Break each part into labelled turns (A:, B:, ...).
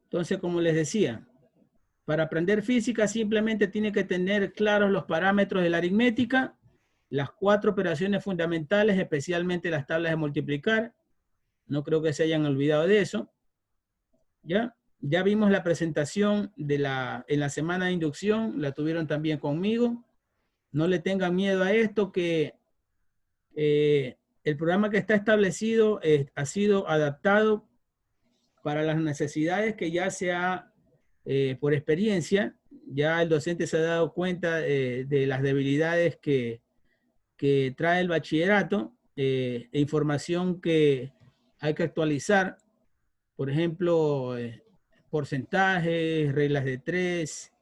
A: Entonces, como les decía, para aprender física simplemente tiene que tener claros los parámetros de la aritmética, las 4 operaciones fundamentales, especialmente las tablas de multiplicar. No creo que se hayan olvidado de eso. ¿Ya? Ya vimos la presentación en la semana de inducción, la tuvieron también conmigo. No le tengan miedo a esto, que el programa que está establecido ha sido adaptado para las necesidades que ya sea por experiencia, ya el docente se ha dado cuenta de las debilidades que trae el bachillerato, e información que hay que actualizar, por ejemplo, porcentajes, reglas de 3,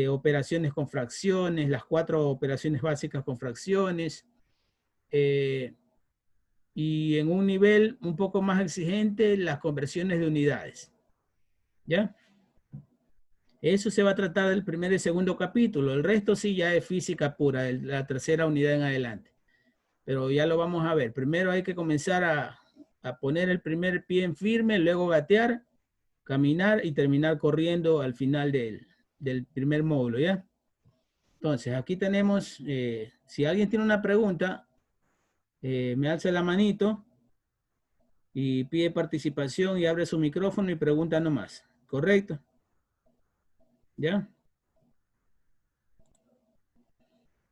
A: operaciones con fracciones, las 4 operaciones básicas con fracciones, y en un nivel un poco más exigente, las conversiones de unidades. ¿Ya? Eso se va a tratar del primer y segundo capítulo. El resto sí ya es física pura, la tercera unidad en adelante. Pero ya lo vamos a ver. Primero hay que comenzar a poner el primer pie en firme, luego gatear, caminar y terminar corriendo al final del primer módulo, ¿ya? Entonces, aquí tenemos, si alguien tiene una pregunta, me alza la manito y pide participación y abre su micrófono y pregunta nomás. ¿Correcto? ¿Ya?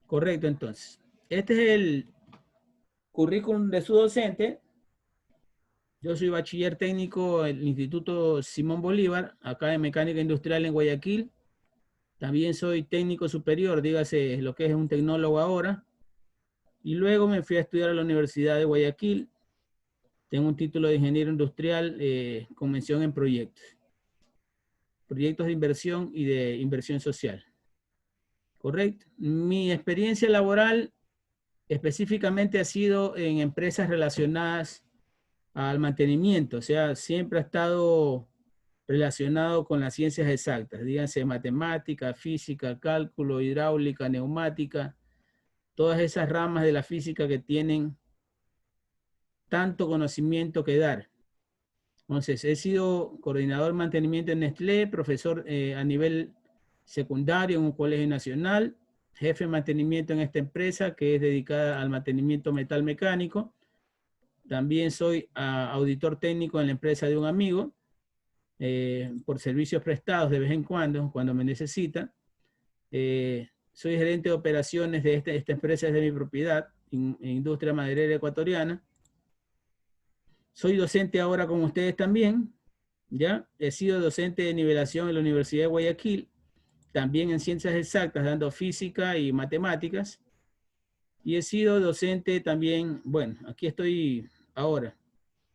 A: Correcto, entonces. Este es el currículum de su docente. Yo soy bachiller técnico del Instituto Simón Bolívar, acá en Mecánica Industrial en Guayaquil. También soy técnico superior, dígase lo que es un tecnólogo ahora. Y luego me fui a estudiar a la Universidad de Guayaquil. Tengo un título de ingeniero industrial con mención en proyectos. Proyectos de inversión y de inversión social. Correcto. Mi experiencia laboral específicamente ha sido en empresas relacionadas al mantenimiento, o sea, siempre ha estado relacionado con las ciencias exactas, díganse matemática, física, cálculo, hidráulica, neumática, todas esas ramas de la física que tienen tanto conocimiento que dar. Entonces, he sido coordinador de mantenimiento en Nestlé, profesor a nivel secundario en un colegio nacional, jefe de mantenimiento en esta empresa que es dedicada al mantenimiento metal mecánico. También soy auditor técnico en la empresa de un amigo por servicios prestados de vez en cuando me necesita. Soy gerente de operaciones de esta empresa, es de mi propiedad, Industria Maderera Ecuatoriana. Soy docente ahora con ustedes también, ¿ya? He sido docente de nivelación en la Universidad de Guayaquil, también en ciencias exactas, dando física y matemáticas. Y he sido docente también, bueno, aquí estoy ahora,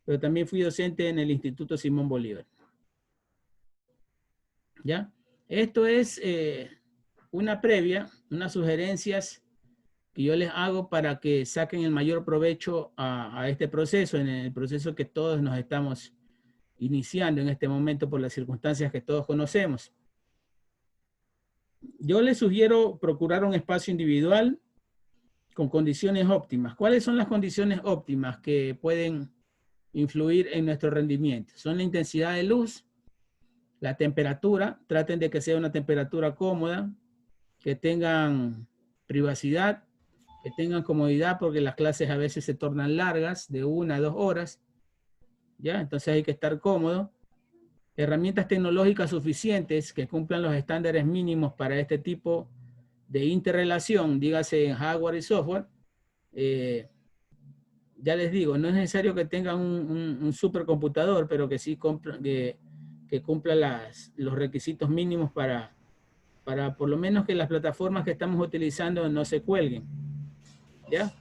A: pero también fui docente en el Instituto Simón Bolívar. ¿Ya? Esto es una previa, unas sugerencias que yo les hago para que saquen el mayor provecho a este proceso, en el proceso que todos nos estamos iniciando en este momento por las circunstancias que todos conocemos. Yo les sugiero procurar un espacio individual con condiciones óptimas. ¿Cuáles son las condiciones óptimas que pueden influir en nuestro rendimiento? Son la intensidad de luz, la temperatura, traten de que sea una temperatura cómoda, que tengan privacidad, que tengan comodidad, porque las clases a veces se tornan largas, de 1 a 2 horas, ¿ya? Entonces hay que estar cómodo. Herramientas tecnológicas suficientes que cumplan los estándares mínimos para este tipo de interrelación, dígase en hardware y software. Ya les digo, no es necesario que tengan un supercomputador, pero que sí que cumpla los requisitos mínimos para por lo menos que las plataformas que estamos utilizando no se cuelguen. ¿Ya?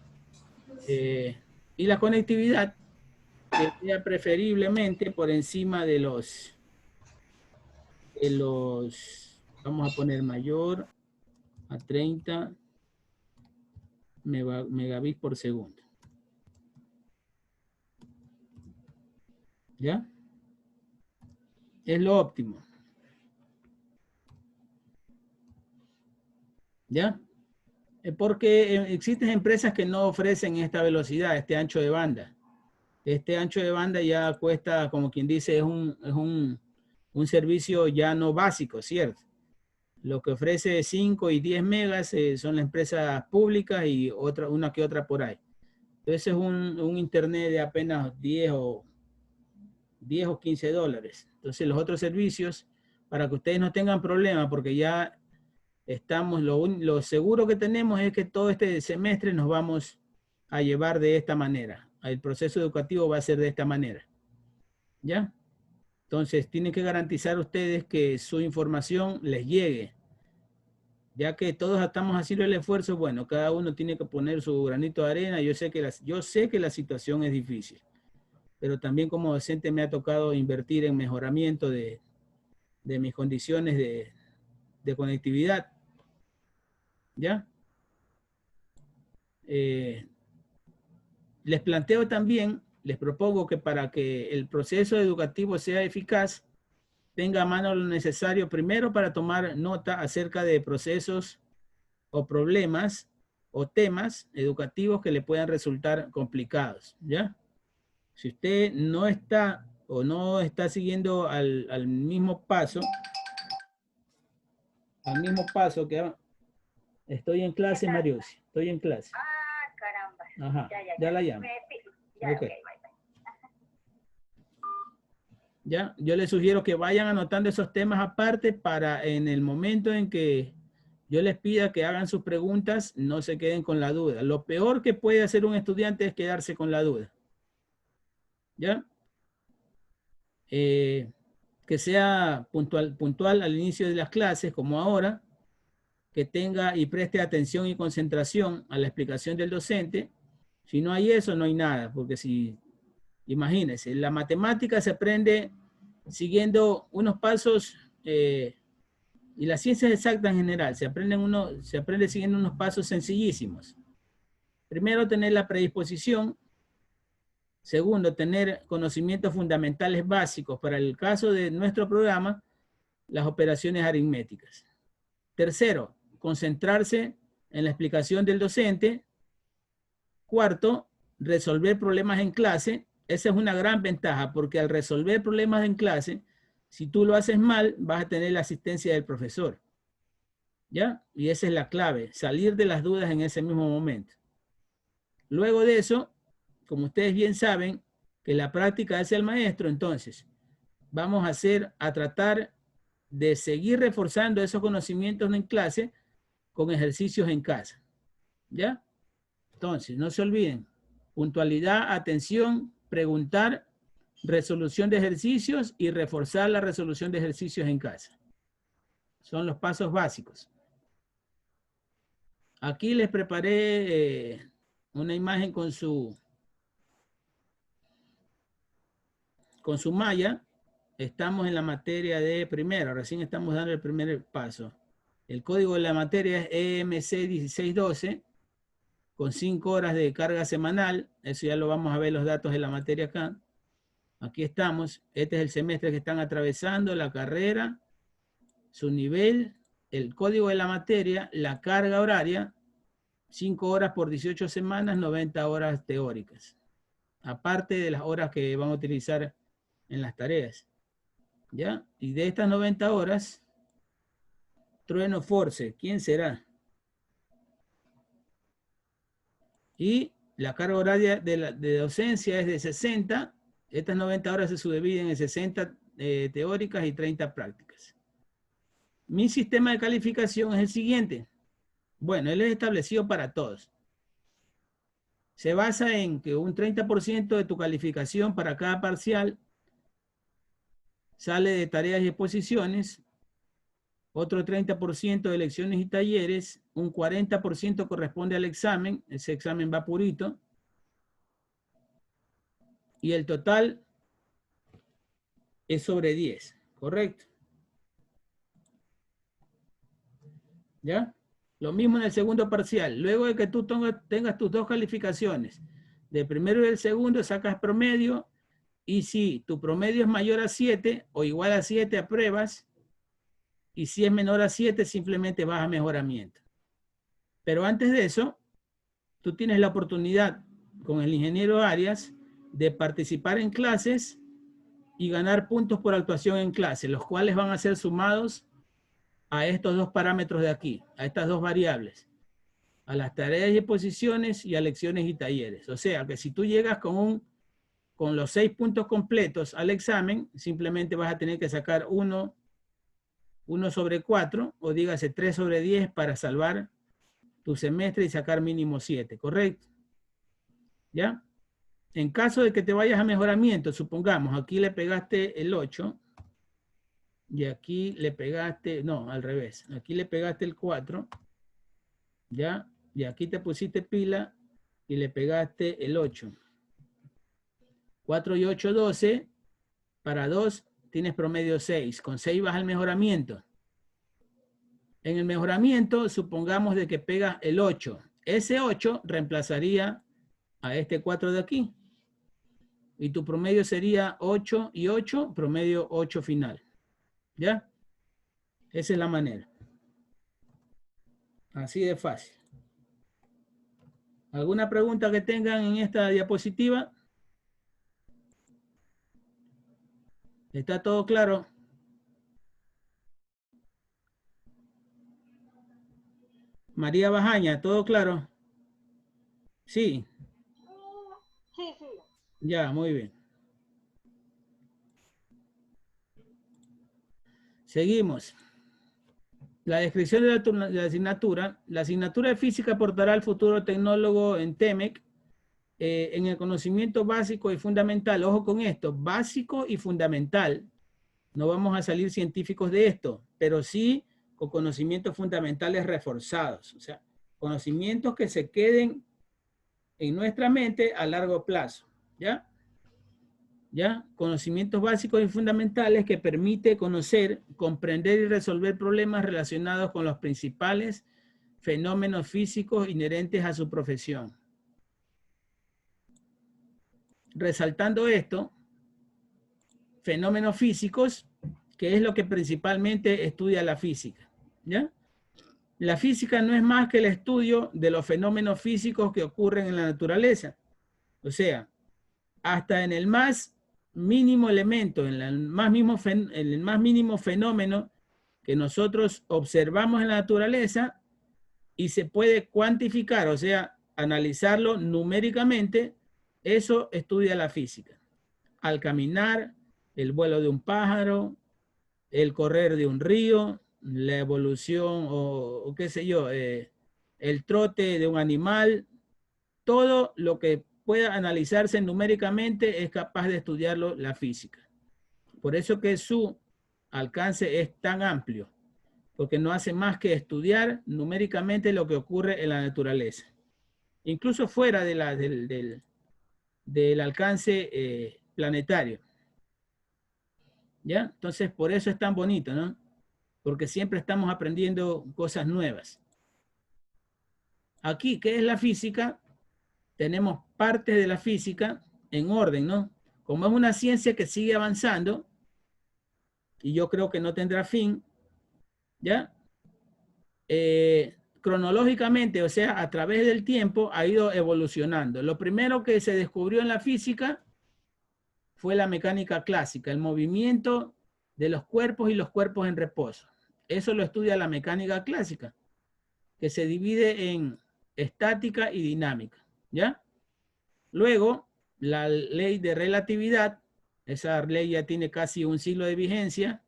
A: Y la conectividad, que sea preferiblemente por encima de los, vamos a poner mayor a 30 megabits por segundo. ¿Ya? Es lo óptimo. ¿Ya? Porque existen empresas que no ofrecen esta velocidad, este ancho de banda. Este ancho de banda ya cuesta, como quien dice, es un un servicio ya no básico, ¿cierto? Lo que ofrece 5 y 10 megas son las empresas públicas y una que otra por ahí. Entonces es un internet de apenas 10 o 15 dólares. Entonces los otros servicios, para que ustedes no tengan problemas, porque ya estamos, lo seguro que tenemos es que todo este semestre nos vamos a llevar de esta manera. El proceso educativo va a ser de esta manera. ¿Ya? Entonces tienen que garantizar ustedes que su información les llegue. Ya que todos estamos haciendo el esfuerzo, bueno, cada uno tiene que poner su granito de arena. Yo sé que la situación es difícil, pero también como docente me ha tocado invertir en mejoramiento de mis condiciones de conectividad. ¿Ya? Les planteo también, les propongo que para que el proceso educativo sea eficaz, tenga a mano lo necesario primero para tomar nota acerca de procesos o problemas o temas educativos que le puedan resultar complicados, ¿ya? Si usted no está o no está siguiendo al mismo paso que estoy en clase, Mariusi, estoy en clase.
B: Ah, caramba.
A: Ajá, ya la llamo.
B: Ya,
A: Ok.
B: okay.
A: ¿Ya? Yo les sugiero que vayan anotando esos temas aparte para en el momento en que yo les pida que hagan sus preguntas, no se queden con la duda. Lo peor que puede hacer un estudiante es quedarse con la duda. ¿Ya? Que sea puntual al inicio de las clases, como ahora, que tenga y preste atención y concentración a la explicación del docente. Si no hay eso, no hay nada, porque si, imagínense, la matemática se aprende siguiendo unos pasos, y las ciencias exactas en general, se aprende siguiendo unos pasos sencillísimos. Primero, tener la predisposición. Segundo, tener conocimientos fundamentales básicos para el caso de nuestro programa, las operaciones aritméticas. Tercero, concentrarse en la explicación del docente. Cuarto, resolver problemas en clase. Esa es una gran ventaja porque al resolver problemas en clase, si tú lo haces mal, vas a tener la asistencia del profesor. ¿Ya? Y esa es la clave, salir de las dudas en ese mismo momento. Luego de eso, como ustedes bien saben, que la práctica hace el maestro, entonces vamos a tratar de seguir reforzando esos conocimientos en clase con ejercicios en casa. ¿Ya? Entonces, no se olviden, puntualidad, atención, preguntar, resolución de ejercicios y reforzar la resolución de ejercicios en casa. Son los pasos básicos. Aquí les preparé una imagen con su malla. Estamos en la materia de primero, recién estamos dando el primer paso. El código de la materia es EMC 1612 con 5 horas de carga semanal. Eso ya lo vamos a ver los datos de la materia acá. Aquí estamos. Este es el semestre que están atravesando, la carrera, su nivel, el código de la materia, la carga horaria, 5 horas por 18 semanas, 90 horas teóricas. Aparte de las horas que van a utilizar en las tareas. ¿Ya? Y de estas 90 horas, Trueno Force, ¿quién será? Y la carga horaria de docencia es de 60. Estas 90 horas se subdividen en 60 teóricas y 30 prácticas. Mi sistema de calificación es el siguiente. Bueno, él es establecido para todos. Se basa en que un 30% de tu calificación para cada parcial sale de tareas y exposiciones, otro 30% de lecciones y talleres, un 40% corresponde al examen, ese examen va purito, y el total es sobre 10, ¿correcto? ¿Ya? Lo mismo en el segundo parcial. Luego de que tú tengas tus dos calificaciones, del primero y del segundo sacas promedio, y si tu promedio es mayor a 7 o igual a 7, apruebas, y si es menor a 7, simplemente vas a mejoramiento. Pero antes de eso, tú tienes la oportunidad con el ingeniero Arias de participar en clases y ganar puntos por actuación en clase, los cuales van a ser sumados a estos dos parámetros de aquí, a estas dos variables, a las tareas y exposiciones y a lecciones y talleres. O sea, que si tú llegas con los 6 puntos completos al examen, simplemente vas a tener que sacar 1 sobre 4, o dígase 3 sobre 10 para salvar tu semestre y sacar mínimo 7, ¿correcto? ¿Ya? En caso de que te vayas a mejoramiento, supongamos, aquí le pegaste el 8, y aquí le pegaste, no, al revés, aquí le pegaste el 4, ¿ya? Y aquí te pusiste pila y le pegaste el 8. 4 y 8, 12. Para 2 tienes promedio 6. Con 6 vas al mejoramiento. En el mejoramiento, supongamos de que pegas el 8. Ese 8 reemplazaría a este 4 de aquí. Y tu promedio sería 8 y 8, promedio 8 final. ¿Ya? Esa es la manera. Así de fácil. ¿Alguna pregunta que tengan en esta diapositiva? ¿Está todo claro? María Bajaña, ¿todo claro? Sí.
B: Sí, sí.
A: Ya, muy bien. Seguimos. La descripción de la asignatura. La asignatura de física aportará al futuro tecnólogo en TEMEC en el conocimiento básico y fundamental. Ojo con esto, básico y fundamental. No vamos a salir científicos de esto, pero sí con conocimientos fundamentales reforzados. O sea, conocimientos que se queden en nuestra mente a largo plazo. ¿Ya? ¿Ya? Conocimientos básicos y fundamentales que permite conocer, comprender y resolver problemas relacionados con los principales fenómenos físicos inherentes a su profesión. Resaltando esto, fenómenos físicos, que es lo que principalmente estudia la física. ¿Ya? La física no es más que el estudio de los fenómenos físicos que ocurren en la naturaleza. O sea, hasta en el más mínimo elemento, en el más mínimo fenómeno que nosotros observamos en la naturaleza y se puede cuantificar, o sea, analizarlo numéricamente, eso estudia la física. Al caminar, el vuelo de un pájaro, el correr de un río, la evolución o qué sé yo, el trote de un animal, todo lo que pueda analizarse numéricamente es capaz de estudiarlo la física. Por eso que su alcance es tan amplio, porque no hace más que estudiar numéricamente lo que ocurre en la naturaleza. Incluso fuera de del alcance planetario. ¿Ya? Entonces, por eso es tan bonito, ¿no? Porque siempre estamos aprendiendo cosas nuevas. Aquí, ¿qué es la física? Tenemos partes de la física en orden, ¿no? Como es una ciencia que sigue avanzando, y yo creo que no tendrá fin, ¿ya? Cronológicamente, o sea, a través del tiempo, ha ido evolucionando. Lo primero que se descubrió en la física fue la mecánica clásica, el movimiento de los cuerpos y los cuerpos en reposo. Eso lo estudia la mecánica clásica, que se divide en estática y dinámica, ¿ya? Luego, la ley de relatividad, esa ley ya tiene casi un siglo de vigencia.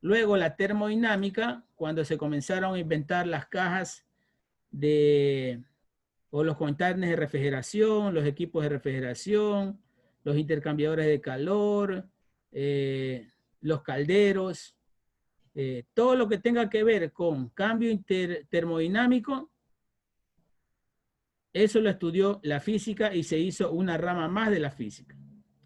A: Luego, la termodinámica, cuando se comenzaron a inventar las cajas o los containers de refrigeración, los equipos de refrigeración, los intercambiadores de calor, los calderos, todo lo que tenga que ver con cambio termodinámico, eso lo estudió la física y se hizo una rama más de la física.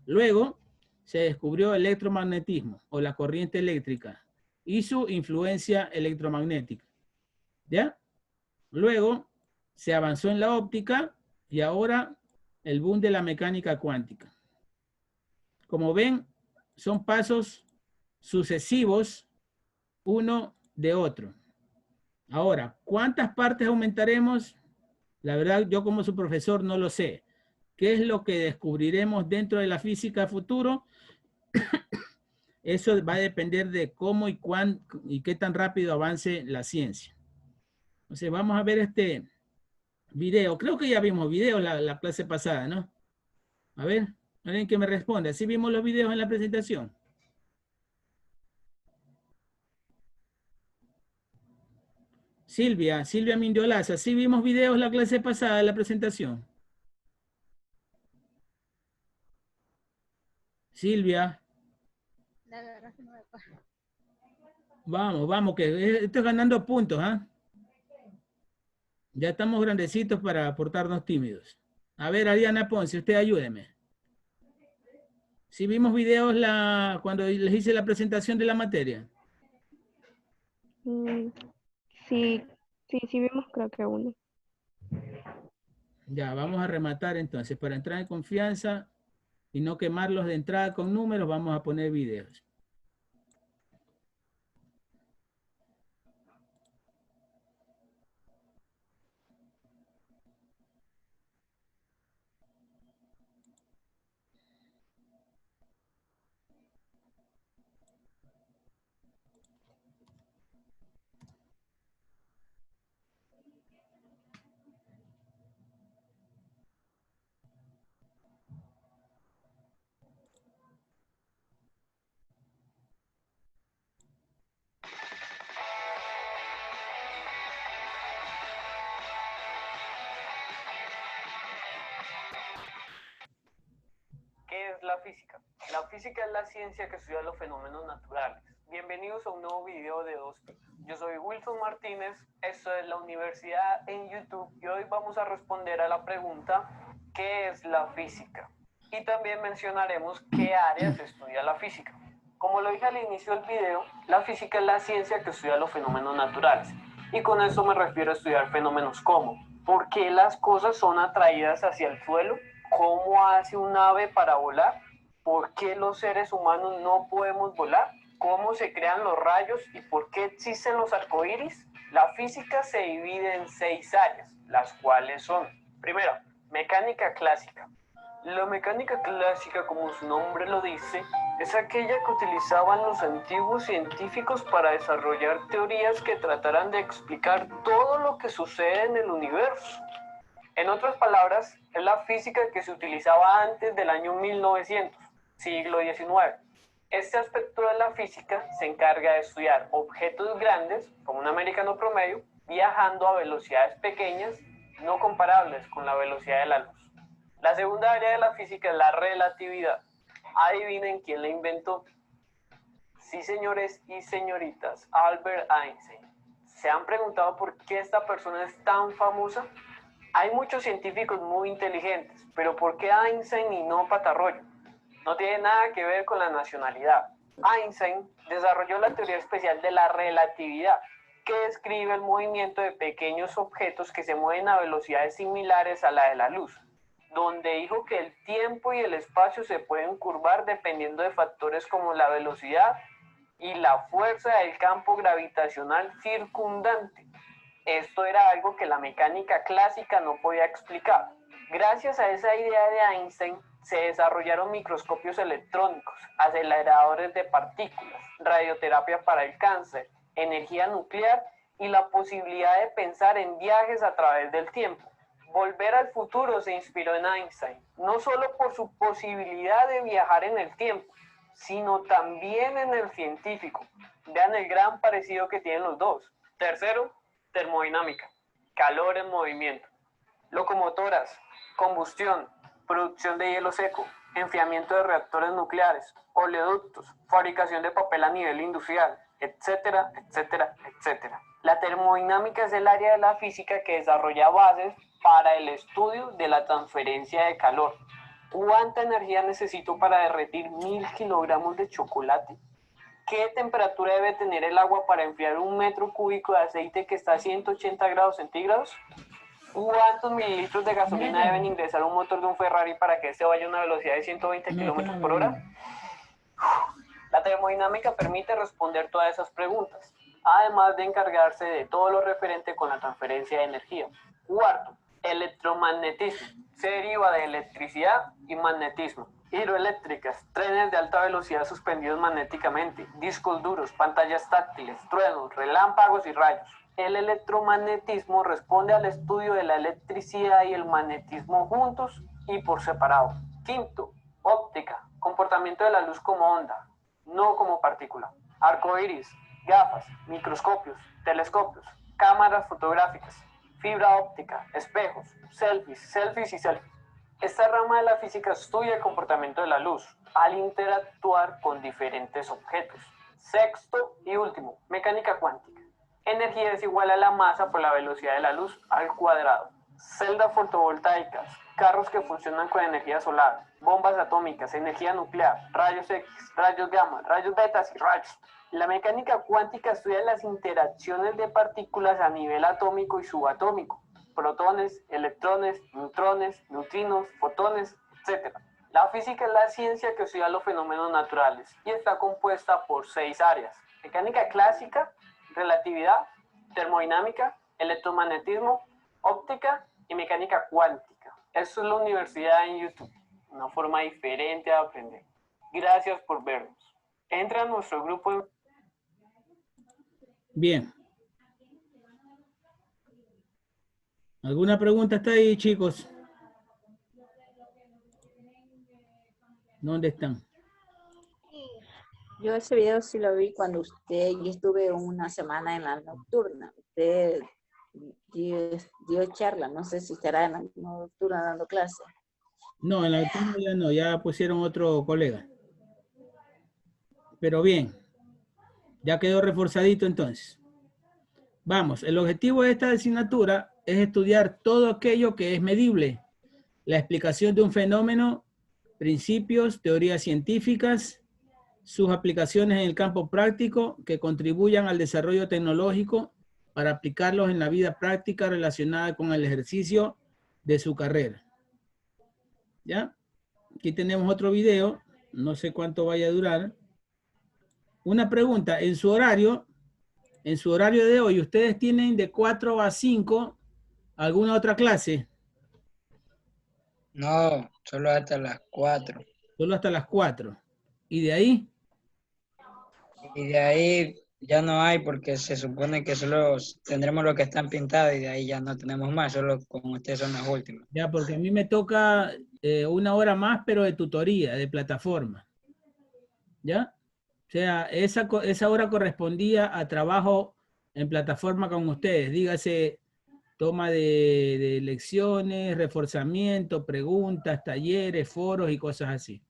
A: Luego se descubrió el electromagnetismo o la corriente eléctrica y su influencia electromagnética. ¿Ya? Luego se avanzó en la óptica y ahora el boom de la mecánica cuántica. Como ven, son pasos sucesivos uno de otro. Ahora, ¿cuántas partes aumentaremos? La verdad, yo como su profesor no lo sé. ¿Qué es lo que descubriremos dentro de la física futuro? Eso va a depender de cómo y cuándo y qué tan rápido avance la ciencia. Entonces vamos a ver este video. Creo que ya vimos videos la clase pasada, ¿no? A ver, alguien que me responda. ¿Sí vimos los videos en la presentación? Silvia Mindiolaza, ¿sí vimos videos la clase pasada, la presentación? Silvia.
B: La verdad que no me acuerdo.
A: Vamos, que esto es ganando puntos, ¿ah? Ya estamos grandecitos para portarnos tímidos. A ver, Ariana Ponce, usted ayúdeme. ¿Sí vimos videos cuando les hice la presentación de la materia?
C: Sí, sí vimos creo que uno.
A: Ya, vamos a rematar entonces. Para entrar en confianza y no quemarlos de entrada con números, vamos a poner videos.
D: ¿Qué es la física? La física es la ciencia que estudia los fenómenos naturales. Bienvenidos a un nuevo video de 2pi. Yo soy Wilson Martínez, esto es la universidad en YouTube y hoy vamos a responder a la pregunta ¿qué es la física? Y también mencionaremos qué áreas estudia la física. Como lo dije al inicio del video, la física es la ciencia que estudia los fenómenos naturales. Y con eso me refiero a estudiar fenómenos como ¿por qué las cosas son atraídas hacia el suelo? ¿Cómo hace un ave para volar? ¿Por qué los seres humanos no podemos volar? ¿Cómo se crean los rayos y por qué existen los arcoíris? La física se divide en 6 áreas, las cuales son, primero, mecánica clásica. La mecánica clásica, como su nombre lo dice, es aquella que utilizaban los antiguos científicos para desarrollar teorías que trataran de explicar todo lo que sucede en el universo. En otras palabras, es la física que se utilizaba antes del año 1900, siglo XIX. Este aspecto de la física se encarga de estudiar objetos grandes, como un americano promedio, viajando a velocidades pequeñas, no comparables con la velocidad de la luz. La segunda área de la física es la relatividad. Adivinen quién la inventó. Sí, señores y señoritas, Albert Einstein. ¿Se han preguntado por qué esta persona es tan famosa? Hay muchos científicos muy inteligentes, pero ¿por qué Einstein y no Patarroyo? No tiene nada que ver con la nacionalidad. Einstein desarrolló la teoría especial de la relatividad, que describe el movimiento de pequeños objetos que se mueven a velocidades similares a la de la luz, donde dijo que el tiempo y el espacio se pueden curvar dependiendo de factores como la velocidad y la fuerza del campo gravitacional circundante. Esto era algo que la mecánica clásica no podía explicar. Gracias a esa idea de Einstein, se desarrollaron microscopios electrónicos, aceleradores de partículas, radioterapia para el cáncer, energía nuclear y la posibilidad de pensar en viajes a través del tiempo. Volver al futuro se inspiró en Einstein, no solo por su posibilidad de viajar en el tiempo, sino también en el científico. Vean el gran parecido que tienen los dos. Tercero, termodinámica, calor en movimiento. Locomotoras, combustión, producción de hielo seco, enfriamiento de reactores nucleares, oleoductos, fabricación de papel a nivel industrial, etcétera, etcétera, etcétera. La termodinámica es el área de la física que desarrolla bases para el estudio de la transferencia de calor. ¿Cuánta energía necesito para derretir 1000 kilogramos de chocolate? ¿Qué temperatura debe tener el agua para enfriar 1 metro cúbico de aceite que está a 180 grados centígrados? ¿Cuántos mililitros de gasolina deben ingresar a un motor de un Ferrari para que este vaya a una velocidad de 120 kilómetros por hora? La termodinámica permite responder todas esas preguntas, además de encargarse de todo lo referente con la transferencia de energía. Cuarto, electromagnetismo. Se deriva de electricidad y magnetismo. hidroeléctricas, trenes de alta velocidad suspendidos magnéticamente, discos duros, pantallas táctiles, truenos, relámpagos y rayos. El electromagnetismo responde al estudio de la electricidad y el magnetismo juntos y por separado. Quinto, óptica, comportamiento de la luz como onda, no como partícula. Arcoíris, gafas, microscopios, telescopios, cámaras fotográficas, fibra óptica, espejos, selfies y selfies. Esta rama de la física estudia el comportamiento de la luz al interactuar con diferentes objetos. Sexto y último, mecánica cuántica. Energía es igual a la masa por la velocidad de la luz al cuadrado. Celdas fotovoltaicas, carros que funcionan con energía solar, bombas atómicas, energía nuclear, rayos X, rayos gamma, rayos betas y rayos. La mecánica cuántica estudia las interacciones de partículas a nivel atómico y subatómico, protones, electrones, neutrinos, fotones, etc. La física es la ciencia que estudia los fenómenos naturales y está compuesta por 6 áreas: mecánica clásica, relatividad, termodinámica, electromagnetismo, óptica y mecánica cuántica. Esto es la universidad en YouTube, una forma diferente de aprender. Gracias por vernos. Entra a nuestro grupo en...
A: Bien. ¿Alguna pregunta está ahí, chicos? ¿Dónde están?
E: Yo ese video sí lo vi cuando yo estuve una semana en la nocturna. Usted dio charla, no sé si estará en la nocturna dando clase.
A: No, en la nocturna ya no, ya pusieron otro colega. Pero bien, ya quedó reforzadito entonces. Vamos, el objetivo de esta asignatura es estudiar todo aquello que es medible. La explicación de un fenómeno, principios, teorías científicas, sus aplicaciones en el campo práctico que contribuyan al desarrollo tecnológico para aplicarlos en la vida práctica relacionada con el ejercicio de su carrera. ¿Ya? Aquí tenemos otro video, no sé cuánto vaya a durar. Una pregunta, en su horario de hoy, ¿ustedes tienen de 4 a 5 alguna otra clase?
F: No, solo hasta las 4.
A: Solo hasta las 4. ¿Y de ahí?
F: Y de ahí ya no hay porque se supone que solo tendremos lo que están pintados y de ahí ya no tenemos más, solo con ustedes son las últimas.
A: Ya, porque a mí me toca 1 hora más, pero de tutoría, de plataforma. ¿Ya? O sea, esa hora correspondía a trabajo en plataforma con ustedes. Dígase, toma de lecciones, reforzamiento, preguntas, talleres, foros y cosas así.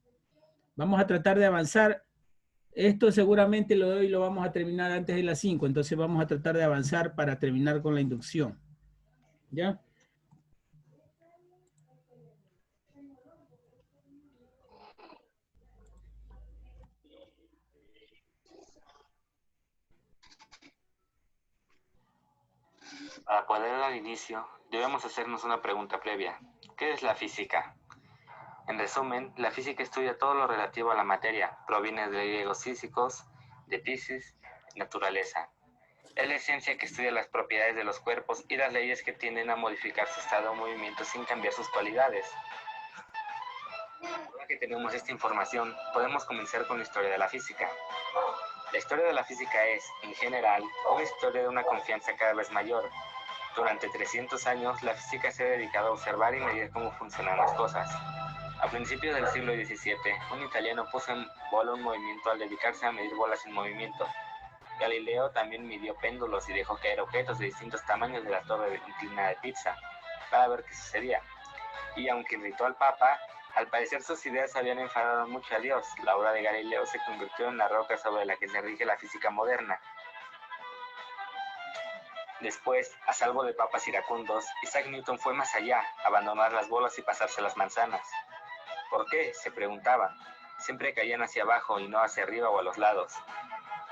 A: Vamos a tratar de avanzar. Esto seguramente lo vamos a terminar antes de las 5, entonces vamos a tratar de avanzar para terminar con la inducción. ¿Ya?
G: Para poder dar inicio, debemos hacernos una pregunta previa. ¿Qué es la física? En resumen, la física estudia todo lo relativo a la materia. Proviene de griegos físicos, de physis, naturaleza. Es la ciencia que estudia las propiedades de los cuerpos y las leyes que tienden a modificar su estado o movimiento sin cambiar sus cualidades. Ahora que tenemos esta información, podemos comenzar con la historia de la física. La historia de la física es, en general, una historia de una confianza cada vez mayor. Durante 300 años, la física se ha dedicado a observar y medir cómo funcionan las cosas. A principios del siglo XVII, un italiano puso en bola un movimiento al dedicarse a medir bolas en movimiento. Galileo también midió péndulos y dejó caer objetos de distintos tamaños de la torre inclinada de Pisa, para ver qué sucedía. Y aunque irritó al Papa, al parecer sus ideas habían enfadado mucho a Dios. La obra de Galileo se convirtió en la roca sobre la que se rige la física moderna. Después, a salvo de papas iracundos, Isaac Newton fue más allá, abandonar las bolas y pasarse las manzanas. ¿Por qué?, se preguntaba. Siempre caían hacia abajo y no hacia arriba o a los lados.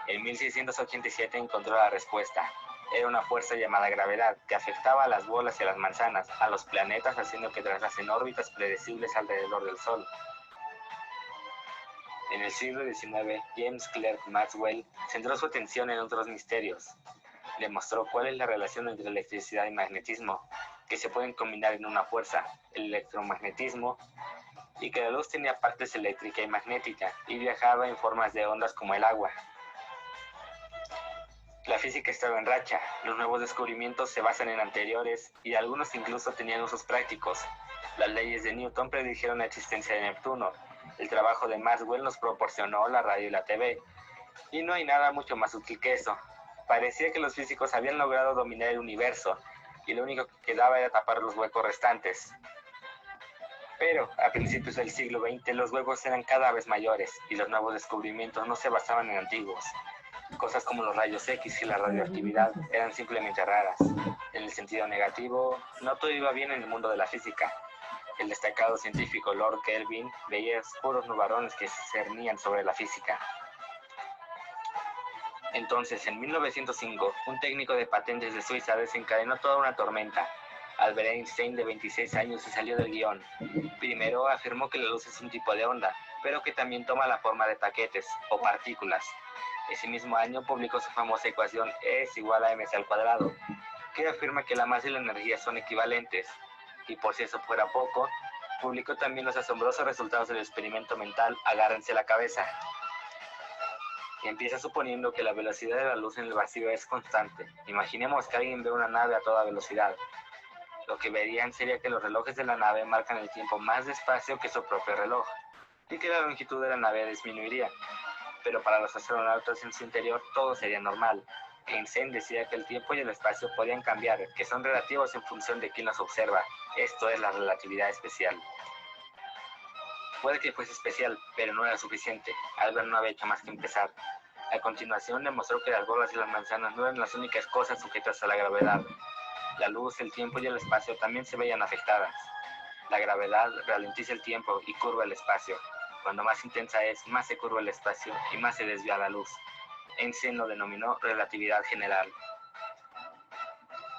G: En 1687 encontró la respuesta. Era una fuerza llamada gravedad, que afectaba a las bolas y a las manzanas, a los planetas, haciendo que trazasen órbitas predecibles alrededor del Sol. En el siglo XIX, James Clerk Maxwell centró su atención en otros misterios. Demostró cuál es la relación entre electricidad y magnetismo, que se pueden combinar en una fuerza, el electromagnetismo y que la luz tenía partes eléctrica y magnética y viajaba en formas de ondas como el agua. La física estaba en racha, los nuevos descubrimientos se basan en anteriores y algunos incluso tenían usos prácticos. Las leyes de Newton predijeron la existencia de Neptuno, el trabajo de Maxwell nos proporcionó la radio y la TV, y no hay nada mucho más útil que eso. Parecía que los físicos habían logrado dominar el universo y lo único que quedaba era tapar los huecos restantes. Pero a principios del siglo XX los huecos eran cada vez mayores y los nuevos descubrimientos no se basaban en antiguos. Cosas como los rayos X y la radioactividad eran simplemente raras. En el sentido negativo, no todo iba bien en el mundo de la física. El destacado científico Lord Kelvin veía oscuros nubarrones que se cernían sobre la física. Entonces, en 1905, un técnico de patentes de Suiza desencadenó toda una tormenta. Albert Einstein, de 26 años, se salió del guión. Primero afirmó que la luz es un tipo de onda, pero que también toma la forma de paquetes o partículas. Ese mismo año publicó su famosa ecuación E es igual a mc al cuadrado, que afirma que la masa y la energía son equivalentes. Y por si eso fuera poco, publicó también los asombrosos resultados del experimento mental Agárrense la cabeza. Empieza suponiendo que la velocidad de la luz en el vacío es constante. Imaginemos que alguien ve una nave a toda velocidad. Lo que verían sería que los relojes de la nave marcan el tiempo más despacio que su propio reloj, y que la longitud de la nave disminuiría. Pero para los astronautas en su interior todo sería normal. Einstein decía que el tiempo y el espacio podían cambiar, que son relativos en función de quién los observa. Esto es la relatividad especial. Puede que fuese especial, pero no era suficiente. Albert no había hecho más que empezar. A continuación demostró que las bolas y las manzanas no eran las únicas cosas sujetas a la gravedad. La luz, el tiempo y el espacio también se veían afectadas. La gravedad ralentiza el tiempo y curva el espacio. Cuando más intensa es, más se curva el espacio y más se desvía la luz. Einstein lo denominó relatividad general.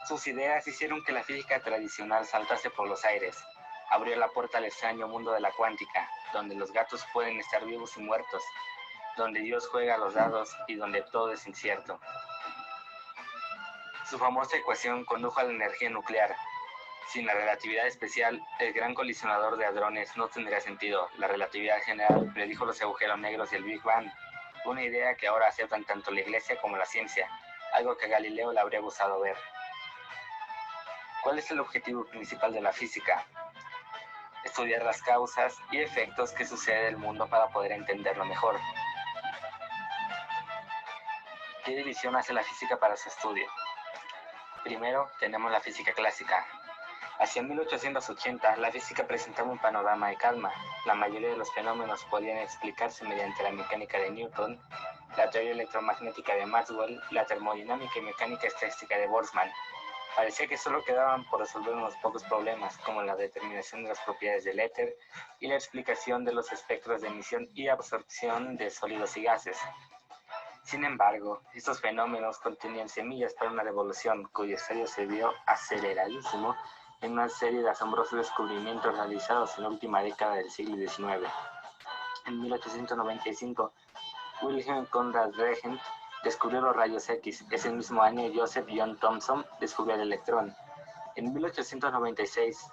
G: Sus ideas hicieron que la física tradicional saltase por los aires. Abrió la puerta al extraño mundo de la cuántica, donde los gatos pueden estar vivos y muertos, donde Dios juega a los dados y donde todo es incierto. Su famosa ecuación condujo a la energía nuclear. Sin la relatividad especial, el gran colisionador de hadrones no tendría sentido. La relatividad general predijo los agujeros negros y el Big Bang, una idea que ahora aceptan tanto la Iglesia como la ciencia, algo que a Galileo le habría gustado ver. ¿Cuál es el objetivo principal de la física? Estudiar las causas y efectos que suceden en el mundo para poder entenderlo mejor. ¿Qué división hace la física para su estudio? Primero, tenemos la física clásica. Hacia 1880, la física presentaba un panorama de calma. La mayoría de los fenómenos podían explicarse mediante la mecánica de Newton, la teoría electromagnética de Maxwell, la termodinámica y mecánica estadística de Boltzmann. Parecía que solo quedaban por resolver unos pocos problemas, como la determinación de las propiedades del éter y la explicación de los espectros de emisión y absorción de sólidos y gases. Sin embargo, estos fenómenos contenían semillas para una revolución, cuyo estadio se vio aceleradísimo en una serie de asombrosos descubrimientos realizados en la última década del siglo XIX. En 1895, Wilhelm Conrad Röntgen descubrió los rayos X. Ese mismo año, Joseph John Thomson descubrió el electrón. En 1896,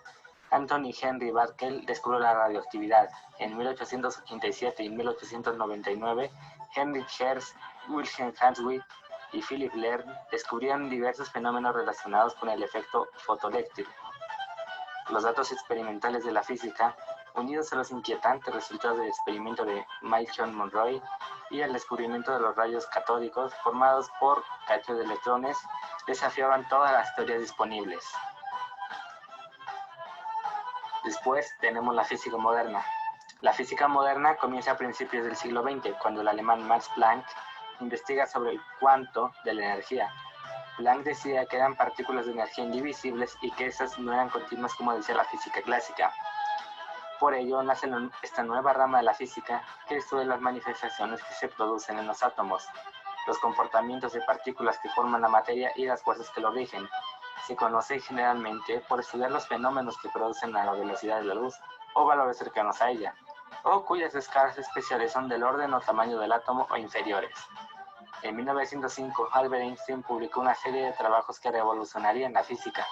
G: Anthony Henry Becquerel descubrió la radioactividad. En 1887 y 1899, Heinrich Hertz, Wilhelm Hanswig y Philipp Lehr descubrieron diversos fenómenos relacionados con el efecto fotoeléctrico. Los datos experimentales de la física, unidos a los inquietantes resultados del experimento de Michell-Monroe y al descubrimiento de los rayos catódicos formados por cachos de electrones, desafiaban todas las teorías disponibles. Después tenemos la física moderna. La física moderna comienza a principios del siglo XX, cuando el alemán Max Planck investiga sobre el cuánto de la energía. Planck decía que eran partículas de energía indivisibles y que esas no eran continuas como decía la física clásica. Por ello nace esta nueva rama de la física que estudia las manifestaciones que se producen en los átomos, los comportamientos de partículas que forman la materia y las fuerzas que lo rigen. Se conoce generalmente por estudiar los fenómenos que producen a la velocidad de la luz o valores cercanos a ella, o cuyas escalas especiales son del orden o tamaño del átomo o inferiores. En 1905, Albert Einstein publicó una serie de trabajos que revolucionarían la física.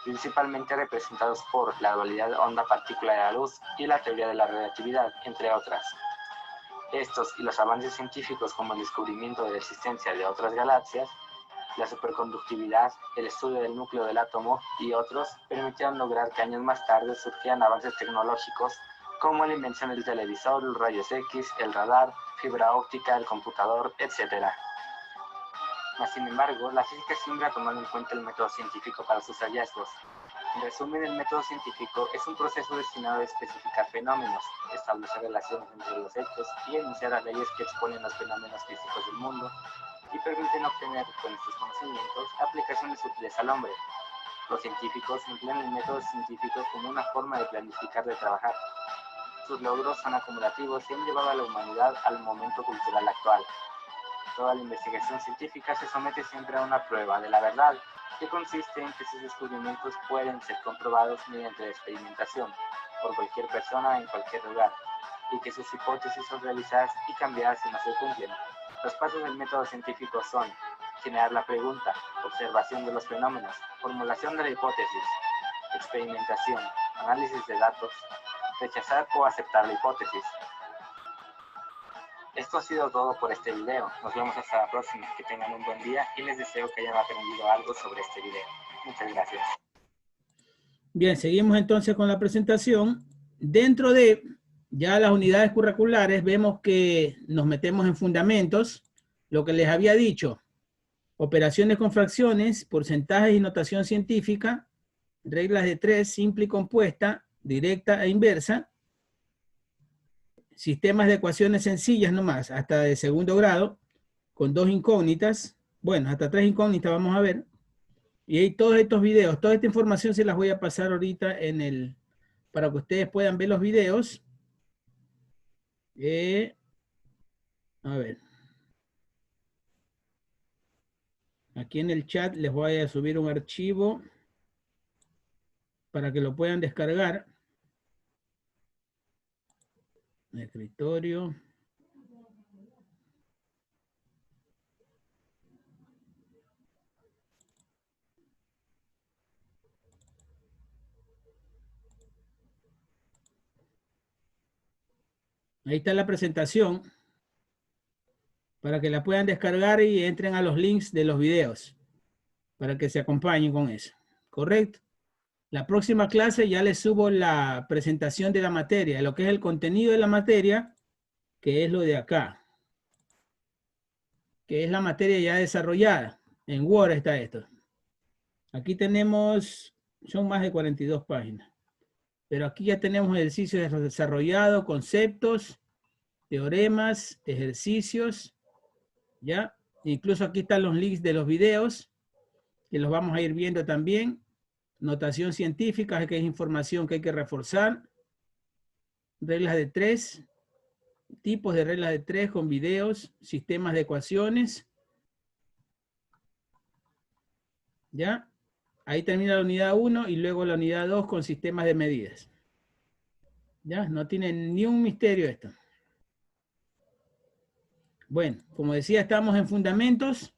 G: principalmente representados por la dualidad onda-partícula de la luz y la teoría de la relatividad, entre otras. Estos y los avances científicos como el descubrimiento de la existencia de otras galaxias, la superconductividad, el estudio del núcleo del átomo y otros permitieron lograr que años más tarde surgieran avances tecnológicos como la invención del televisor, los rayos X, el radar, fibra óptica, el computador, etc. Mas, sin embargo, la física siempre ha tomado en cuenta el método científico para sus hallazgos. En resumen, el método científico es un proceso destinado a especificar fenómenos, establecer relaciones entre los hechos y enunciar las leyes que exponen los fenómenos físicos del mundo y permiten obtener, con estos conocimientos, aplicaciones útiles al hombre. Los científicos emplean el método científico como una forma de planificar de trabajar. Sus logros son acumulativos y han llevado a la humanidad al momento cultural actual. Toda la investigación científica se somete siempre a una prueba de la verdad, que consiste en que sus descubrimientos pueden ser comprobados mediante la experimentación, por cualquier persona en cualquier lugar, y que sus hipótesis son realizadas y cambiadas si no se cumplen. Los pasos del método científico son: generar la pregunta, observación de los fenómenos, formulación de la hipótesis, experimentación, análisis de datos, rechazar o aceptar la hipótesis. Esto ha sido todo por este video. Nos vemos hasta la próxima. Que tengan un buen día y les deseo que hayan aprendido algo sobre este video. Muchas gracias.
A: Bien, seguimos entonces con la presentación. Dentro de ya las unidades curriculares vemos que nos metemos en fundamentos, lo que les había dicho, operaciones con fracciones, porcentajes y notación científica, reglas de 3, simple y compuesta, directa e inversa, sistemas de ecuaciones sencillas nomás, hasta de segundo grado, con 2 incógnitas, bueno, hasta 3 incógnitas vamos a ver, y hay todos estos videos, toda esta información se las voy a pasar ahorita para que ustedes puedan ver los videos. A ver. Aquí en el chat les voy a subir un archivo para que lo puedan descargar. Escritorio. Ahí está la presentación para que la puedan descargar y entren a los links de los videos para que se acompañen con eso. ¿Correcto? La próxima clase ya les subo la presentación de la materia, lo que es el contenido de la materia, que es lo de acá, que es la materia ya desarrollada. En Word está esto. Aquí tenemos, son más de 42 páginas. Pero aquí ya tenemos ejercicios desarrollados, conceptos, teoremas, ejercicios, ¿ya? Incluso aquí están los links de los videos, que los vamos a ir viendo también. Notación científica, que es información que hay que reforzar. Reglas de 3, tipos de reglas de 3 con videos, sistemas de ecuaciones. ¿Ya? Ahí termina la unidad 1 y luego la unidad 2 con sistemas de medidas. ¿Ya? No tiene ni un misterio esto. Bueno, como decía, estamos en fundamentos.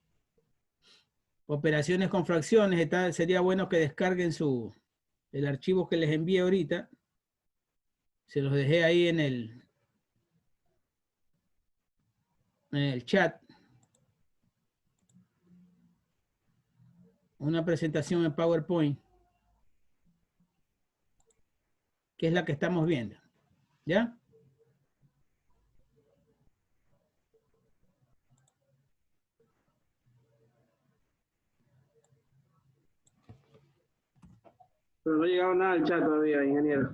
A: Operaciones con fracciones. Sería bueno que descarguen el archivo que les envié ahorita. Se los dejé ahí en el chat. Una presentación en PowerPoint, que es la que estamos viendo. ¿Ya?
H: Pero no ha llegado nada al chat todavía, ingeniero.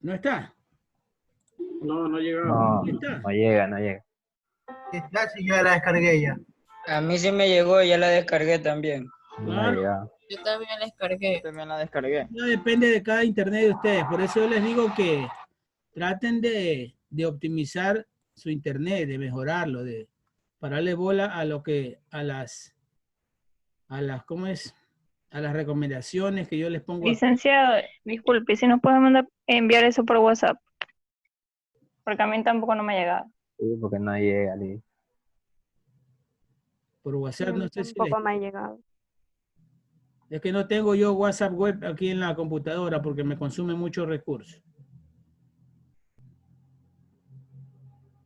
A: ¿No está?
H: No, no ha llegado.
I: No,
A: ¿No está?
I: no llega, no llega.
J: Está, sí, ya la descargué ya.
F: A mí sí me llegó, ya la descargué también.
I: No ha llegado.
K: Yo también la descargué.
L: También la descargué.
A: No depende de cada internet de ustedes. Por eso yo les digo que traten de optimizar su internet, de mejorarlo, de pararle bola a ¿cómo es? A las recomendaciones que yo les pongo.
C: Licenciado, disculpe, si nos puede enviar eso por WhatsApp. Porque a mí tampoco no me ha llegado.
I: Sí, porque no llega, Liz.
A: Por WhatsApp no sé si
C: Tampoco me ha llegado.
A: es que no tengo yo WhatsApp web aquí en la computadora porque me consume muchos recursos.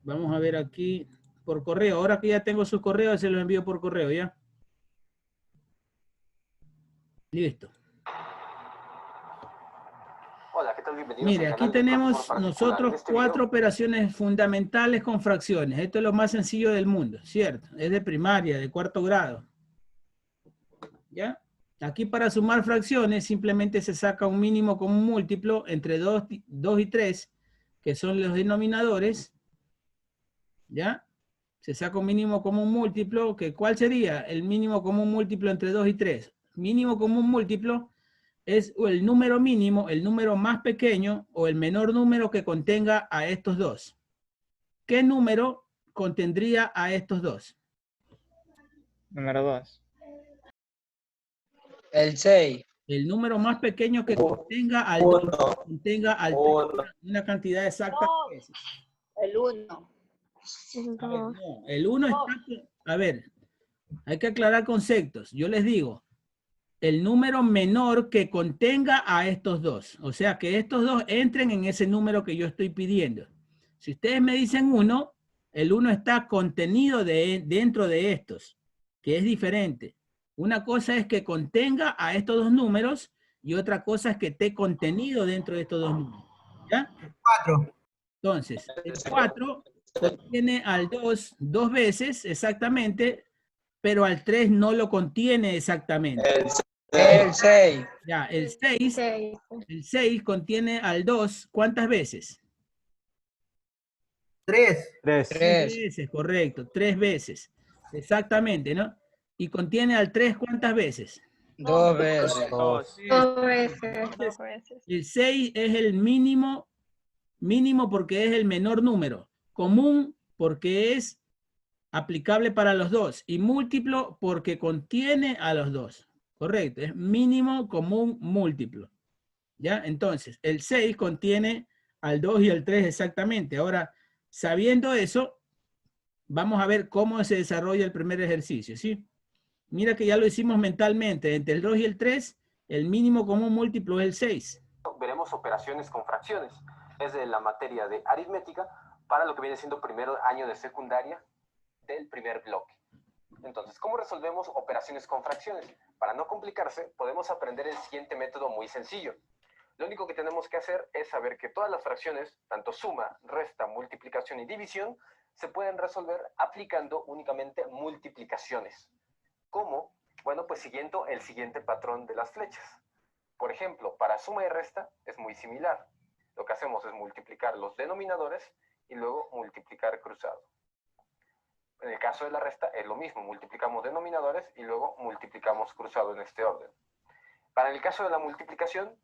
A: Vamos a ver aquí por correo. Ahora que ya tengo su correo, se lo envío por correo, ¿ya? Listo.
I: Hola, ¿qué tal? Bienvenidos
A: Mire,
I: al
A: aquí
I: canal de
A: tenemos
I: Profesor Particular.
A: nosotros
I: En este
A: 4
I: video,
A: operaciones fundamentales con fracciones. Esto es lo más sencillo del mundo, ¿cierto? Es de primaria, de cuarto grado. ¿Ya? Aquí para sumar fracciones simplemente se saca un mínimo común múltiplo entre 2 y 3, que son los denominadores. ¿Ya? Se saca un mínimo común múltiplo, que ¿cuál sería el mínimo común múltiplo entre 2 y 3? Mínimo común múltiplo es el número mínimo, el número más pequeño o el menor número que contenga a estos dos. ¿Qué número contendría a estos dos?
K: Número 2.
F: El 6.
A: El número más pequeño que contenga al 2, contenga al 3, una cantidad exacta de veces.
E: El 1.
A: A ver, no, el 1 está... A ver, hay que aclarar conceptos. Yo les digo, el número menor que contenga a estos dos. O sea, que estos dos entren en ese número que yo estoy pidiendo. Si ustedes me dicen 1, el 1 está contenido dentro de estos, que es diferente. Una cosa es que contenga a estos dos números y otra cosa es que esté contenido dentro de estos dos números. ¿Ya?
J: 4.
A: Entonces, el 4 contiene al 2 dos veces exactamente, pero al 3 no lo contiene exactamente.
F: El 6.
A: Ya, el 6 contiene al 2, ¿cuántas veces?
J: 3.
K: 3.
A: 3 veces, correcto, 3 veces. Exactamente, ¿no? Y contiene al 3, ¿cuántas veces?
F: 2 veces.
K: 2.
A: El 6 es el mínimo porque es el menor número, común porque es aplicable para los dos y múltiplo porque contiene a los dos. Correcto, es mínimo, común, múltiplo. ¿Ya? Entonces, el 6 contiene al 2 y al 3 exactamente. Ahora, sabiendo eso, vamos a ver cómo se desarrolla el primer ejercicio, ¿sí? Mira que ya lo hicimos mentalmente. Entre el 2 y el 3, el mínimo común múltiplo es el 6.
I: veremos operaciones con fracciones. Es de la materia de aritmética para lo que viene siendo primer año de secundaria del primer bloque. Entonces, ¿cómo resolvemos operaciones con fracciones? Para no complicarse, podemos aprender el siguiente método muy sencillo. Lo único que tenemos que hacer es saber que todas las fracciones, tanto suma, resta, multiplicación y división, se pueden resolver aplicando únicamente multiplicaciones. ¿Cómo? Bueno, pues siguiendo el siguiente patrón de las flechas. Por ejemplo, para suma y resta es muy similar. Lo que hacemos es multiplicar los denominadores y luego multiplicar cruzado. En el caso de la resta es lo mismo, multiplicamos denominadores y luego multiplicamos cruzado en este orden. Para el caso de la multiplicación,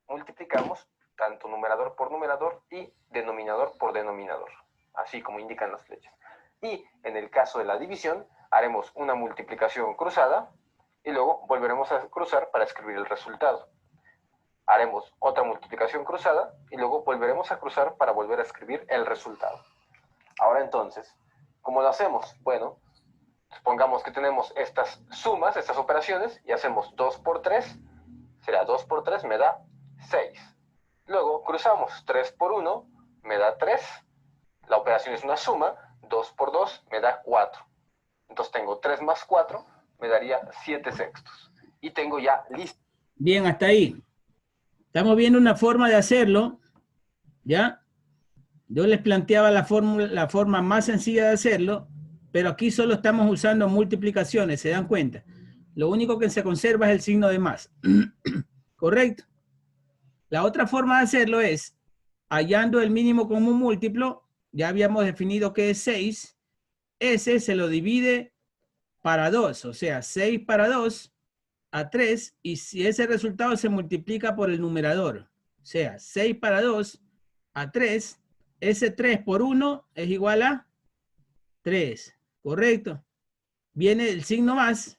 I: multiplicamos tanto numerador por numerador y denominador por denominador, así como indican las flechas. Y en el caso de la división, haremos una multiplicación cruzada y luego volveremos a cruzar para escribir el resultado. Haremos otra multiplicación cruzada y luego volveremos a cruzar para volver a escribir el resultado. Ahora entonces, ¿cómo lo hacemos? Bueno, supongamos que tenemos estas sumas, estas operaciones, y hacemos 2 por 3, será 2 por 3 me da 6. Luego cruzamos 3 por 1, me da 3. La operación es una suma, 2 por 2 me da 4. Entonces tengo 3 más 4, me daría 7 sextos. Y tengo ya listo.
A: Bien, hasta ahí. Estamos viendo una forma de hacerlo, ¿ya? Yo les planteaba la forma más sencilla de hacerlo, pero aquí solo estamos usando multiplicaciones, ¿se dan cuenta? Lo único que se conserva es el signo de más. ¿Correcto? La otra forma de hacerlo es, hallando el mínimo común múltiplo, ya habíamos definido que es 6, ese se lo divide para 2, o sea, 6 para 2 a 3, y si ese resultado se multiplica por el numerador, o sea, 6 para 2 a 3, ese 3 por 1 es igual a 3, ¿correcto? Viene el signo más,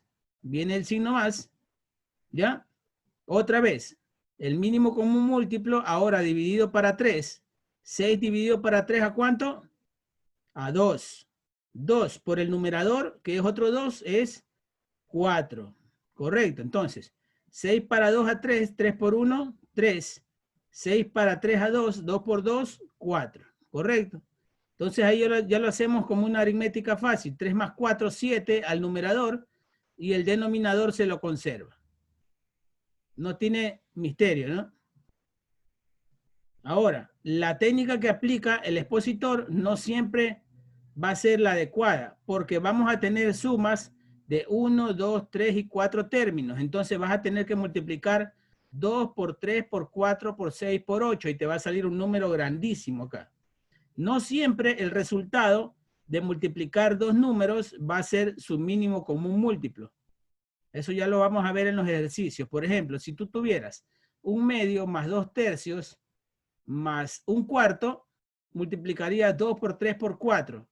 A: ¿ya? Otra vez, el mínimo común múltiplo ahora dividido para 3, 6 dividido para 3 ¿a cuánto? A 2, 2 por el numerador, que es otro 2, es 4. Correcto. Entonces, 6 para 2 a 3, 3 por 1, 3. 6 para 3 a 2, 2 por 2, 4. Correcto. Entonces ahí ya lo hacemos como una aritmética fácil. 3 más 4, 7 al numerador y el denominador se lo conserva. No tiene misterio, ¿no? Ahora, la técnica que aplica el expositor no siempre va a ser la adecuada, porque vamos a tener sumas de 1, 2, 3 y 4 términos. Entonces vas a tener que multiplicar 2 por 3, por 4, por 6, por 8 y te va a salir un número grandísimo acá. No siempre el resultado de multiplicar dos números va a ser su mínimo común múltiplo. Eso ya lo vamos a ver en los ejercicios. Por ejemplo, si tú tuvieras 1/2 más 2/3 más 1/4, multiplicaría 2 por 3 por 4,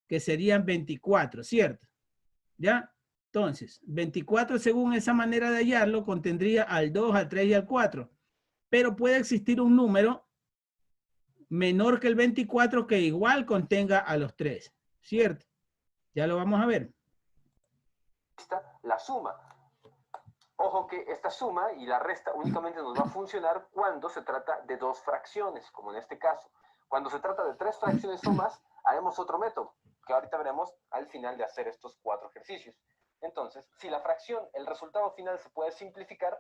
A: que serían 24, ¿cierto? ¿Ya? Entonces, 24 según esa manera de hallarlo contendría al 2, al 3 y al 4. Pero puede existir un número menor que el 24 que igual contenga a los 3, ¿cierto? Ya lo vamos a ver.
I: La suma. Ojo que esta suma y la resta únicamente nos va a funcionar cuando se trata de dos fracciones, como en este caso. Cuando se trata de tres fracciones o más, haremos otro método, que ahorita veremos al final de hacer estos 4 ejercicios. Entonces, si la fracción, el resultado final se puede simplificar,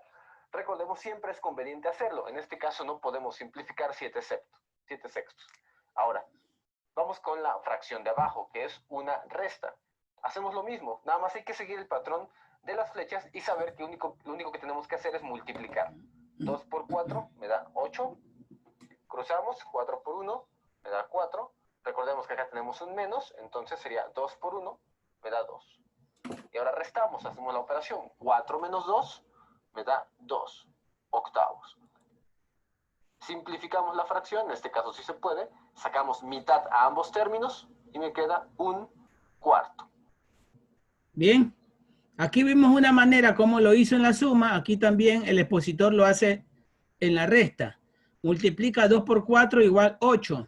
I: recordemos siempre es conveniente hacerlo. En este caso no podemos simplificar 7 sextos. Ahora, vamos con la fracción de abajo, que es una resta. Hacemos lo mismo, nada más hay que seguir el patrón de las flechas y saber que lo único que tenemos que hacer es multiplicar. 2 por 4 me da 8. Cruzamos, 4 por 1 me da 4. Recordemos que acá tenemos un menos, entonces sería 2 por 1 me da 2. Y ahora restamos, hacemos la operación. 4 menos 2 me da 2 octavos. Simplificamos la fracción, en este caso sí se puede. Sacamos mitad a ambos términos y me queda 1/4.
A: Bien. Aquí vimos una manera como lo hizo en la suma. Aquí también el expositor lo hace en la resta. Multiplica 2 por 4 igual 8.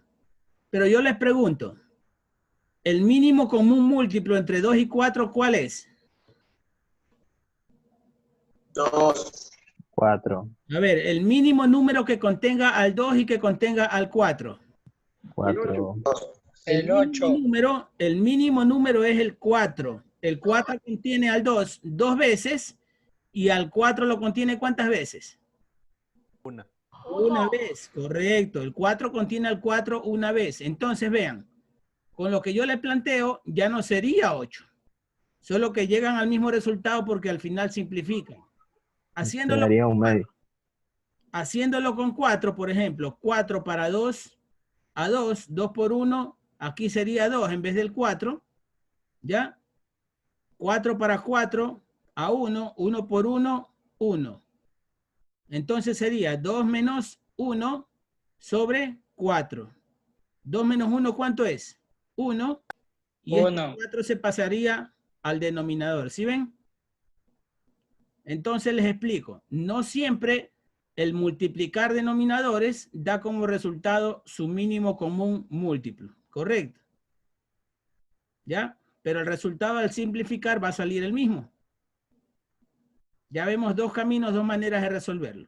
A: Pero yo les pregunto, ¿el mínimo común múltiplo entre 2 y 4 cuál es?
J: 2.
K: 4.
A: A ver, el mínimo número que contenga al 2 y que contenga al 4.
K: 4.
A: El mínimo número es el 4. El 4 contiene al 2 2 veces y al 4 lo contiene ¿cuántas veces? Una vez, correcto. El 4 contiene al 4 una vez. Entonces vean, con lo que yo les planteo ya no sería 8. Solo que llegan al mismo resultado porque al final simplifican. Haciéndolo con 4, por ejemplo, 4 para 2 a 2, 2 por 1, aquí sería 2 en vez del 4, ¿ya? 4 para 4 a 1, 1 por 1, 1. Entonces sería 2 menos 1 sobre 4. 2 menos 1, ¿cuánto es? 1. Y 1. 4 se pasaría al denominador, ¿sí ven? Entonces les explico. No siempre el multiplicar denominadores da como resultado su mínimo común múltiplo, ¿correcto? ¿Ya? Pero el resultado al simplificar va a salir el mismo. Ya vemos dos caminos, dos maneras de resolverlo.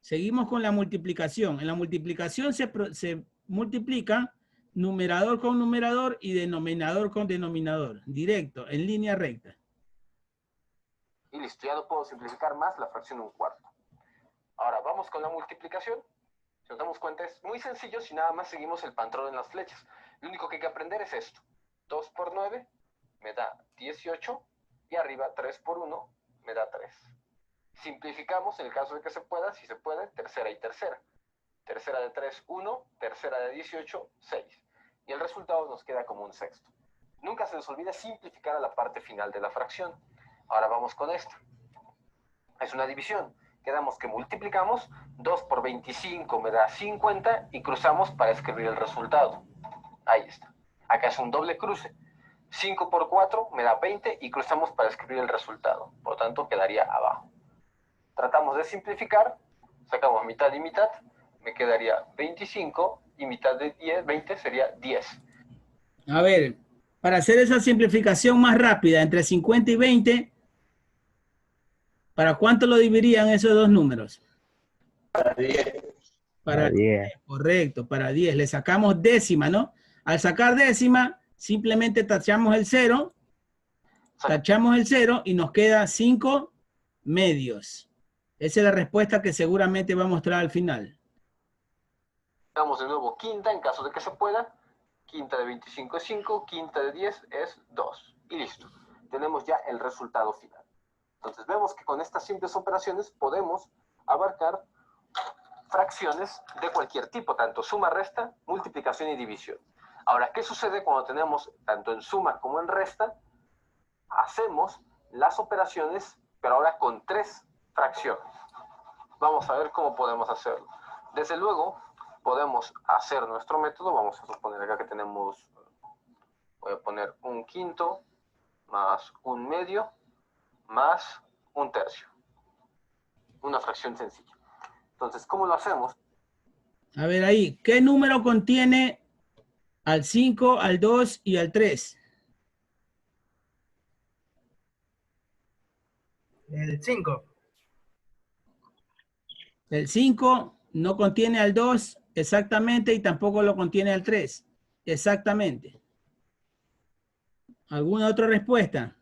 A: Seguimos con la multiplicación. En la multiplicación se multiplica numerador con numerador y denominador con denominador, directo, en línea recta.
I: Y listo, ya no puedo simplificar más la fracción 1/4. Ahora vamos con la multiplicación. Si nos damos cuenta es muy sencillo si nada más seguimos el patrón en las flechas. Lo único que hay que aprender es esto. 2 por 9 me da 18 y arriba 3 por 1 me da 3. Simplificamos en el caso de que se pueda, si se puede, tercera y tercera. Tercera de 3, 1, tercera de 18, 6. Y el resultado nos queda como un sexto. Nunca se nos olvide simplificar a la parte final de la fracción. Ahora vamos con esto. Es una división. Quedamos que multiplicamos, 2 por 25 me da 50 y cruzamos para escribir el resultado. Ahí está. Acá es un doble cruce. 5 por 4 me da 20 y cruzamos para escribir el resultado. Por lo tanto, quedaría abajo. Tratamos de simplificar, sacamos mitad y mitad, me quedaría 25 y mitad de 10, 20 sería 10.
A: A ver, Para hacer esa simplificación más rápida, entre 50 y 20, ¿para cuánto lo dividirían esos dos números?
J: Para 10.
A: Para
K: 10.
A: Correcto, para 10. Le sacamos décima, ¿no? Al sacar décima, simplemente tachamos el 0 y nos queda 5 medios. Esa es la respuesta que seguramente va a mostrar al final.
I: Damos de nuevo quinta en caso de que se pueda. Quinta de 25 es 5, quinta de 10 es 2. Y listo. Tenemos ya el resultado final. Entonces vemos que con estas simples operaciones podemos abarcar fracciones de cualquier tipo, tanto suma, resta, multiplicación y división. Ahora, ¿qué sucede cuando tenemos tanto en suma como en resta? Hacemos las operaciones, pero ahora con 3 fracciones. Vamos a ver cómo podemos hacerlo. Desde luego, podemos hacer nuestro método. Vamos a suponer acá que tenemos, voy a poner un quinto, más un medio, más un tercio. Una fracción sencilla. Entonces, ¿cómo lo hacemos?
A: A ver ahí, ¿qué número contiene al 5, al 2 y al 3?
L: El 5.
A: El 5 no contiene al 2 exactamente y tampoco lo contiene al 3 exactamente. ¿Alguna otra respuesta?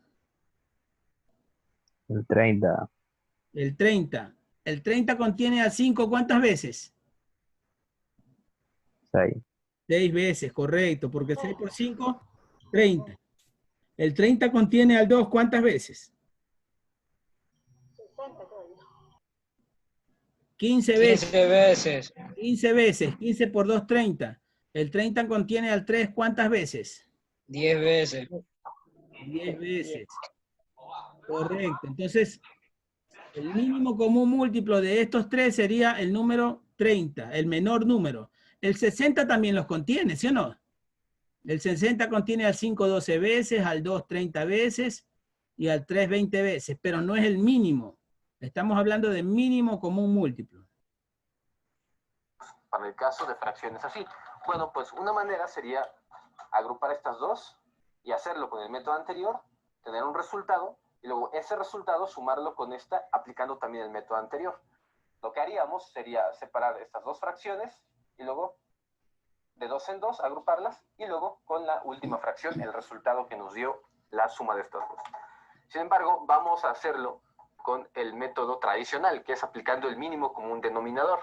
K: El 30.
A: El 30. El 30 contiene al 5 ¿cuántas veces?
K: 6.
A: 6 veces, correcto, porque 6 por 5, 30. El 30 contiene al 2 ¿cuántas veces? 15 veces.
F: 15 veces.
A: 15 veces. 15 por 2, 30. El 30 contiene al 3 ¿cuántas veces?
F: 10 veces.
A: 10 veces. Correcto. Entonces, el mínimo común múltiplo de estos tres sería el número 30, el menor número. El 60 también los contiene, ¿sí o no? El 60 contiene al 5 12 veces, al 2 30 veces y al 3 20 veces, pero no es el mínimo. Estamos hablando de mínimo común múltiplo.
I: Para el caso de fracciones así. Bueno, pues una manera sería agrupar estas dos y hacerlo con el método anterior, tener un resultado y luego ese resultado sumarlo con esta aplicando también el método anterior. Lo que haríamos sería separar estas dos fracciones y luego de 2 en 2 agruparlas y luego con la última fracción el resultado que nos dio la suma de estas dos. Sin embargo, vamos a hacerlo con el método tradicional, que es aplicando el mínimo común denominador.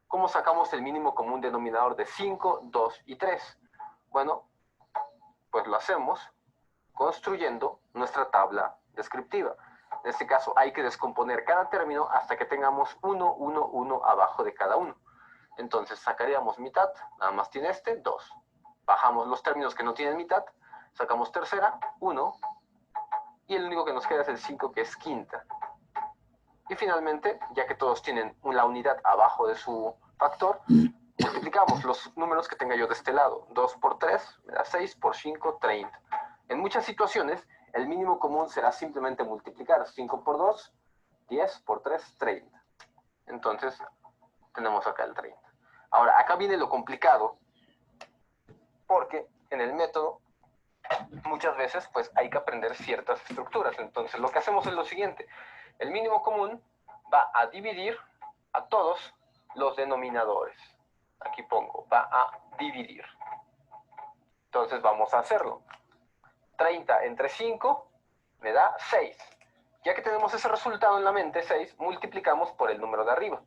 I: ¿Cómo sacamos el mínimo común denominador de 5, 2 y 3? Bueno, pues lo hacemos construyendo nuestra tabla descriptiva. En este caso hay que descomponer cada término hasta que tengamos 1, 1, 1 abajo de cada uno. Entonces sacaríamos mitad, nada más tiene 2. Bajamos los términos que no tienen mitad, sacamos tercera, 1, y el único que nos queda es el 5, que es quinta. Y finalmente, ya que todos tienen la unidad abajo de su factor, multiplicamos los números que tenga yo de este lado. 2 por 3 me da 6, por 5, 30. En muchas situaciones, el mínimo común será simplemente multiplicar 5 por 2, 10 por 3, 30. Entonces, tenemos acá el 30. Ahora, acá viene lo complicado, porque en el método muchas veces pues hay que aprender ciertas estructuras. Entonces, lo que hacemos es lo siguiente. El mínimo común va a dividir a todos los denominadores. Aquí pongo, va a dividir. Entonces, vamos a hacerlo. 30 entre 5 me da 6. Ya que tenemos ese resultado en la mente, 6, multiplicamos por el número de arriba.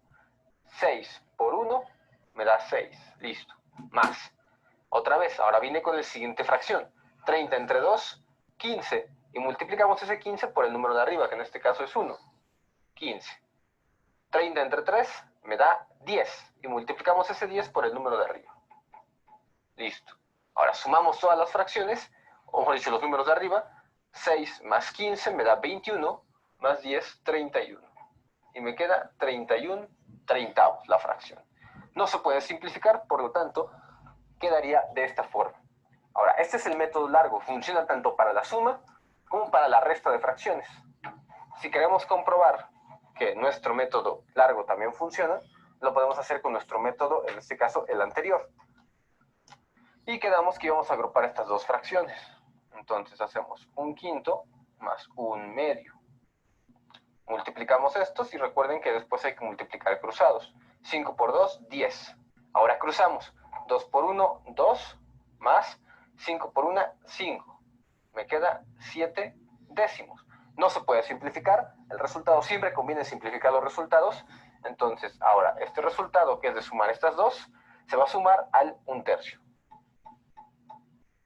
I: 6 por 1 me da 6. Listo. Más. Otra vez, ahora viene con la siguiente fracción. 30 entre 2, 15. Y multiplicamos ese 15 por el número de arriba, que en este caso es 1. 15. 30 entre 3 me da 10. Y multiplicamos ese 10 por el número de arriba. Listo. Ahora sumamos todas las fracciones, o mejor dicho, los números de arriba. 6 más 15 me da 21, más 10, 31. Y me queda 31 treintavos la fracción. No se puede simplificar, por lo tanto, quedaría de esta forma. Ahora, este es el método largo. Funciona tanto para la suma como para la resta de fracciones. Si queremos comprobar que nuestro método largo también funciona, lo podemos hacer con nuestro método, en este caso, el anterior. Y quedamos que íbamos a agrupar estas dos fracciones. Entonces hacemos 1/5 más 1/2. Multiplicamos estos y recuerden que después hay que multiplicar cruzados. 5 por 2, 10. Ahora cruzamos. 2 por 1, 2, más 5 por 1, 5. Me queda 7 décimos. No se puede simplificar. El resultado siempre conviene simplificar los resultados. Entonces, ahora, este resultado que es de sumar estas dos, se va a sumar al 1/3.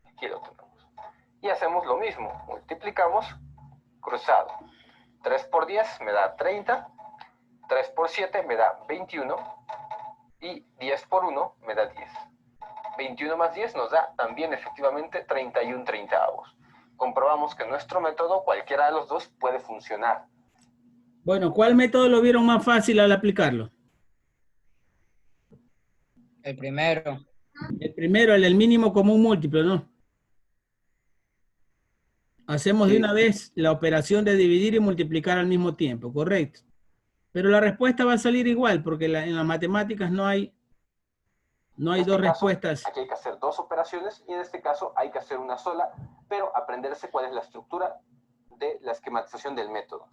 I: Aquí lo tenemos. Y hacemos lo mismo. Multiplicamos, cruzado. 3 por 10 me da 30. 3 por 7 me da 21. Y 10 por 1 me da 10. 21 más 10 nos da también efectivamente 31/30. Comprobamos que nuestro método, cualquiera de los dos, puede funcionar.
A: Bueno, ¿cuál método lo vieron más fácil al aplicarlo?
F: El primero.
A: El primero, el del mínimo común múltiplo, ¿no? Hacemos de una vez la operación de dividir y multiplicar al mismo tiempo, correcto. Pero la respuesta va a salir igual, porque en las matemáticas no hay dos respuestas.
I: Aquí hay que hacer dos operaciones y en este caso hay que hacer una sola, pero aprenderse cuál es la estructura de la esquematización del método.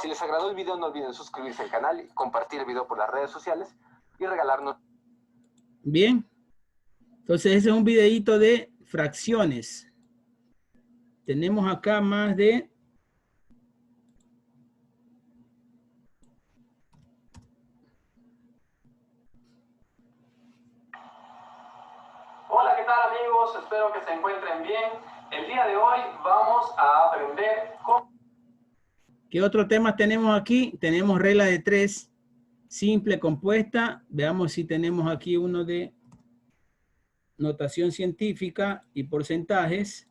I: Si les agradó el video, no olviden suscribirse al canal, compartir el video por las redes sociales y regalarnos.
A: Bien. Entonces ese es un videíto de fracciones. Tenemos acá más de...
D: Hola, ¿qué tal amigos? Espero que se encuentren bien. El día de hoy vamos a aprender cómo...
A: ¿Qué otro tema tenemos aquí? Tenemos regla de 3, simple, compuesta. Veamos si tenemos aquí uno de notación científica y porcentajes.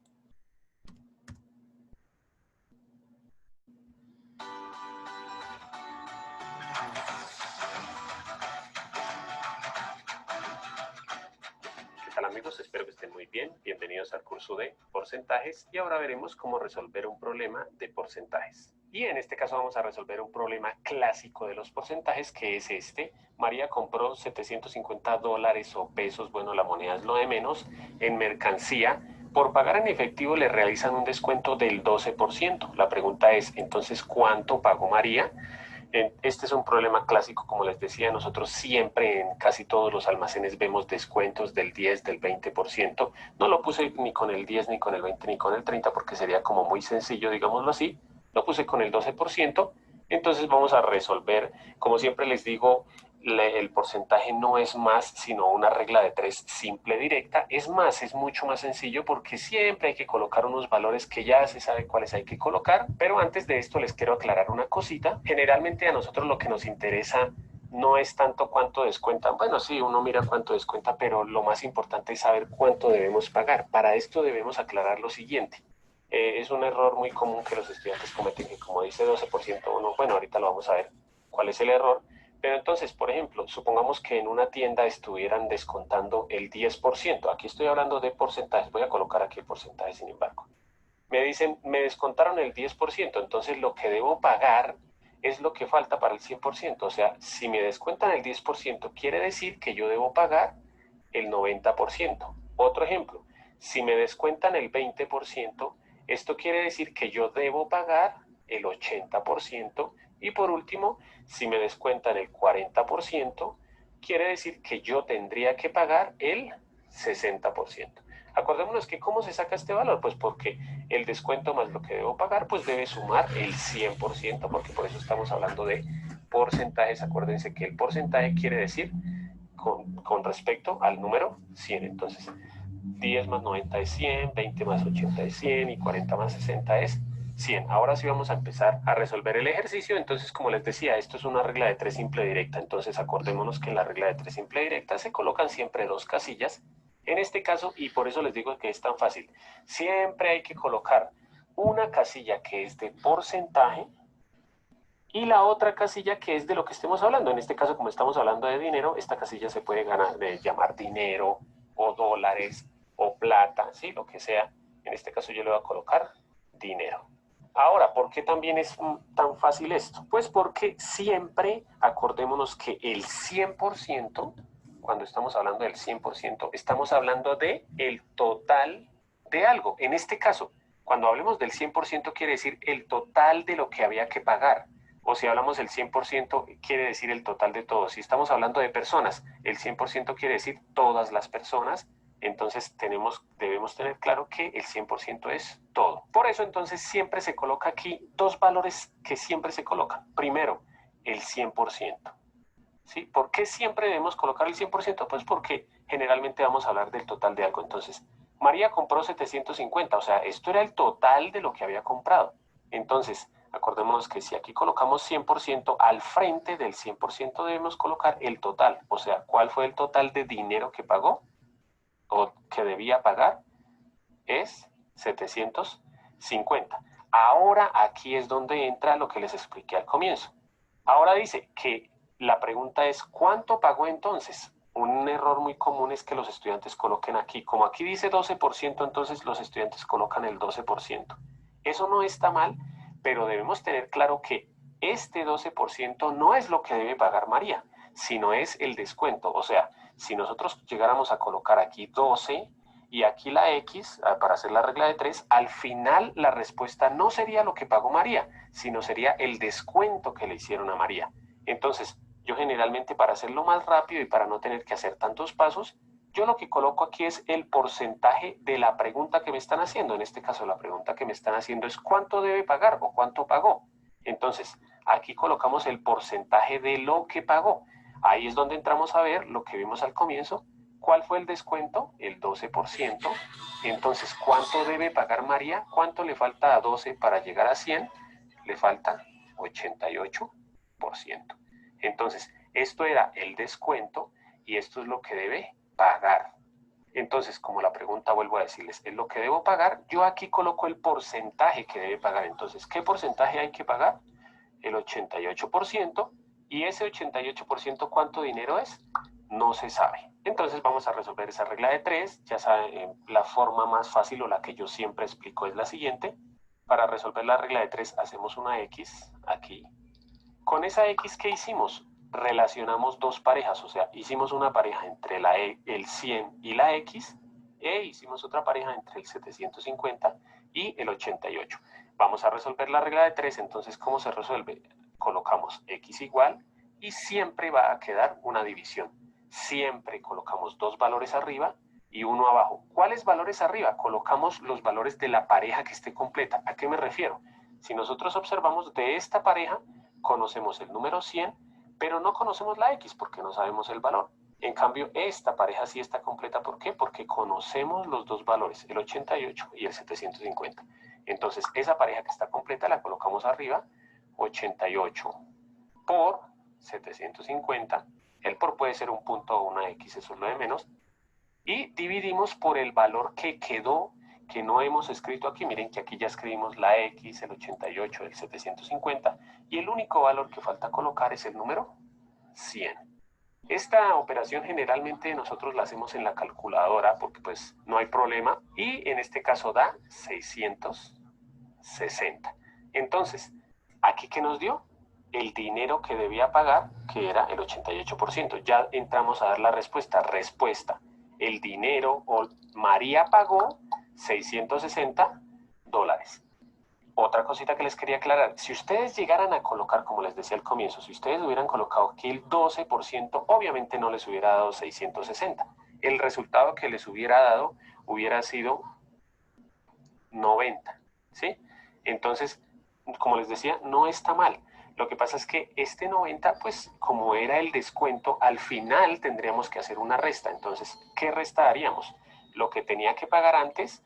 L: ¿Qué tal amigos? Espero que estén muy bien. Bienvenidos al curso de porcentajes y ahora veremos cómo resolver un problema de porcentajes. Y en este caso vamos a resolver un problema clásico de los porcentajes, que es este. María compró $750 o pesos, bueno, la moneda es lo de menos, en mercancía. Por pagar en efectivo le realizan un descuento del 12%. La pregunta es, entonces, ¿cuánto pagó María? Este es un problema clásico, como les decía, nosotros siempre en casi todos los almacenes vemos descuentos del 10, del 20%. No lo puse ni con el 10, ni con el 20, ni con el 30, porque sería como muy sencillo, digámoslo así. Lo puse con el 12%, entonces vamos a resolver, como siempre les digo, el porcentaje no es más sino una regla de 3 simple directa. Es más, es mucho más sencillo porque siempre hay que colocar unos valores que ya se sabe cuáles hay que colocar. Pero antes de esto les quiero aclarar una cosita. Generalmente a nosotros lo que nos interesa no es tanto cuánto descuentan. Bueno, sí, uno mira cuánto descuenta, pero lo más importante es saber cuánto debemos pagar. Para esto debemos aclarar lo siguiente. Es un error muy común que los estudiantes cometen, que como dice 12%, bueno, ahorita lo vamos a ver cuál es el error. Pero entonces, por ejemplo, supongamos que en una tienda estuvieran descontando el 10%. Aquí estoy hablando de porcentajes. Voy a colocar aquí el porcentaje, sin embargo. Me dicen, me descontaron el 10%. Entonces, lo que debo pagar es lo que falta para el 100%. O sea, si me descuentan el 10%, quiere decir que yo debo pagar el 90%. Otro ejemplo, si me descuentan el 20%, esto quiere decir que yo debo pagar el 80%. Y por último, si me descuentan el 40%, quiere decir que yo tendría que pagar el 60%. Acordémonos que ¿cómo se saca este valor? Pues porque el descuento más lo que debo pagar, pues debe sumar el 100%, porque por eso estamos hablando de porcentajes. Acuérdense que el porcentaje quiere decir con respecto al número 100. Entonces, 10 más 90 es 100, 20 más 80 es 100 y 40 más 60 es 100. Ahora sí vamos a empezar a resolver el ejercicio. Entonces, como les decía, esto es una regla de 3 simple directa. Entonces, acordémonos que en la regla de 3 simple directa se colocan siempre dos casillas. En este caso, y por eso les digo que es tan fácil, siempre hay que colocar una casilla que es de porcentaje y la otra casilla que es de lo que estemos hablando. En este caso, como estamos hablando de dinero, esta casilla se puede llamar dinero o dólares o plata, ¿sí? Lo que sea. En este caso yo le voy a colocar dinero. Ahora, ¿por qué también es tan fácil esto? Pues porque siempre, acordémonos que el 100% cuando estamos hablando del 100%, estamos hablando de el total de algo. En este caso, cuando hablemos del 100% quiere decir el total de lo que había que pagar. O si hablamos del 100% quiere decir el total de todo. Si estamos hablando de personas, el 100% quiere decir todas las personas. Entonces debemos tener claro que el 100% es todo. Por eso entonces siempre se coloca aquí dos valores que siempre se colocan. Primero, el 100%. ¿Sí? ¿Por qué siempre debemos colocar el 100%? Pues porque generalmente vamos a hablar del total de algo. Entonces, María compró 750, o sea, esto era el total de lo que había comprado. Entonces, acordémonos que si aquí colocamos 100%, al frente del 100% debemos colocar el total. O sea, ¿cuál fue el total de dinero que pagó o que debía pagar? Es 750. Ahora aquí es donde entra lo que les expliqué al comienzo. Ahora dice que la pregunta es, ¿cuánto pagó entonces? Un error muy común es que los estudiantes coloquen aquí. Como aquí dice 12%, entonces los estudiantes colocan el 12%. Eso no está mal, pero debemos tener claro que este 12% no es lo que debe pagar María, sino es el descuento. O sea, si nosotros llegáramos a colocar aquí 12 y aquí la X, para hacer la regla de 3, al final la respuesta no sería lo que pagó María, sino sería el descuento que le hicieron a María. Entonces, yo generalmente para hacerlo más rápido y para no tener que hacer tantos pasos, yo lo que coloco aquí es el porcentaje de la pregunta que me están haciendo. En este caso, la pregunta que me están haciendo es ¿cuánto debe pagar o cuánto pagó? Entonces, aquí colocamos el porcentaje de lo que pagó. Ahí es donde entramos a ver lo que vimos al comienzo. ¿Cuál fue el descuento? El 12%. Entonces, ¿cuánto debe pagar María? ¿Cuánto le falta a 12 para llegar a 100? Le falta 88%. Entonces, esto era el descuento y esto es lo que debe pagar. Entonces, como la pregunta, vuelvo a decirles, es lo que debo pagar, yo aquí coloco el porcentaje que debe pagar. Entonces, ¿qué porcentaje hay que pagar? El 88%. ¿Y ese 88% cuánto dinero es? No se sabe. Entonces, vamos a resolver esa regla de 3. Ya saben, la forma más fácil o la que yo siempre explico es la siguiente. Para resolver la regla de 3, hacemos una X aquí. Con esa X, ¿qué hicimos? Relacionamos dos parejas, o sea, hicimos una pareja entre el 100 y la X, e hicimos otra pareja entre el 750 y el 88. Vamos a resolver la regla de 3, entonces, ¿cómo se resuelve? Colocamos X igual y siempre va a quedar una división. Siempre colocamos dos valores arriba y uno abajo. ¿Cuáles valores arriba? Colocamos los valores de la pareja que esté completa. ¿A qué me refiero? Si nosotros observamos de esta pareja, conocemos el número 100, pero no conocemos la X porque no sabemos el valor. En cambio, esta pareja sí está completa. ¿Por qué? Porque conocemos los dos valores, el 88 y el 750. Entonces, esa pareja que está completa la colocamos arriba, 88 por 750. El por puede ser un punto o una X, eso es lo de menos. Y dividimos por el valor que quedó, que no hemos escrito aquí. Miren que aquí ya escribimos la X, el 88, el 750, y el único valor que falta colocar es el número 100. Esta operación generalmente nosotros la hacemos en la calculadora porque pues no hay problema, y en este caso da 660. Entonces, ¿aquí qué nos dio? El dinero que debía pagar, que era el 88%. Ya entramos a dar la respuesta. Respuesta. El dinero, o María pagó $660. Otra cosita que les quería aclarar, si ustedes llegaran a colocar, como les decía al comienzo, si ustedes hubieran colocado aquí el 12%, obviamente no les hubiera dado 660. El resultado que les hubiera dado hubiera sido 90, ¿sí? Entonces, como les decía, no está mal. Lo que pasa es que este 90, pues como era el descuento, al final tendríamos que hacer una resta. Entonces, ¿qué resta haríamos? Lo que tenía que pagar antes,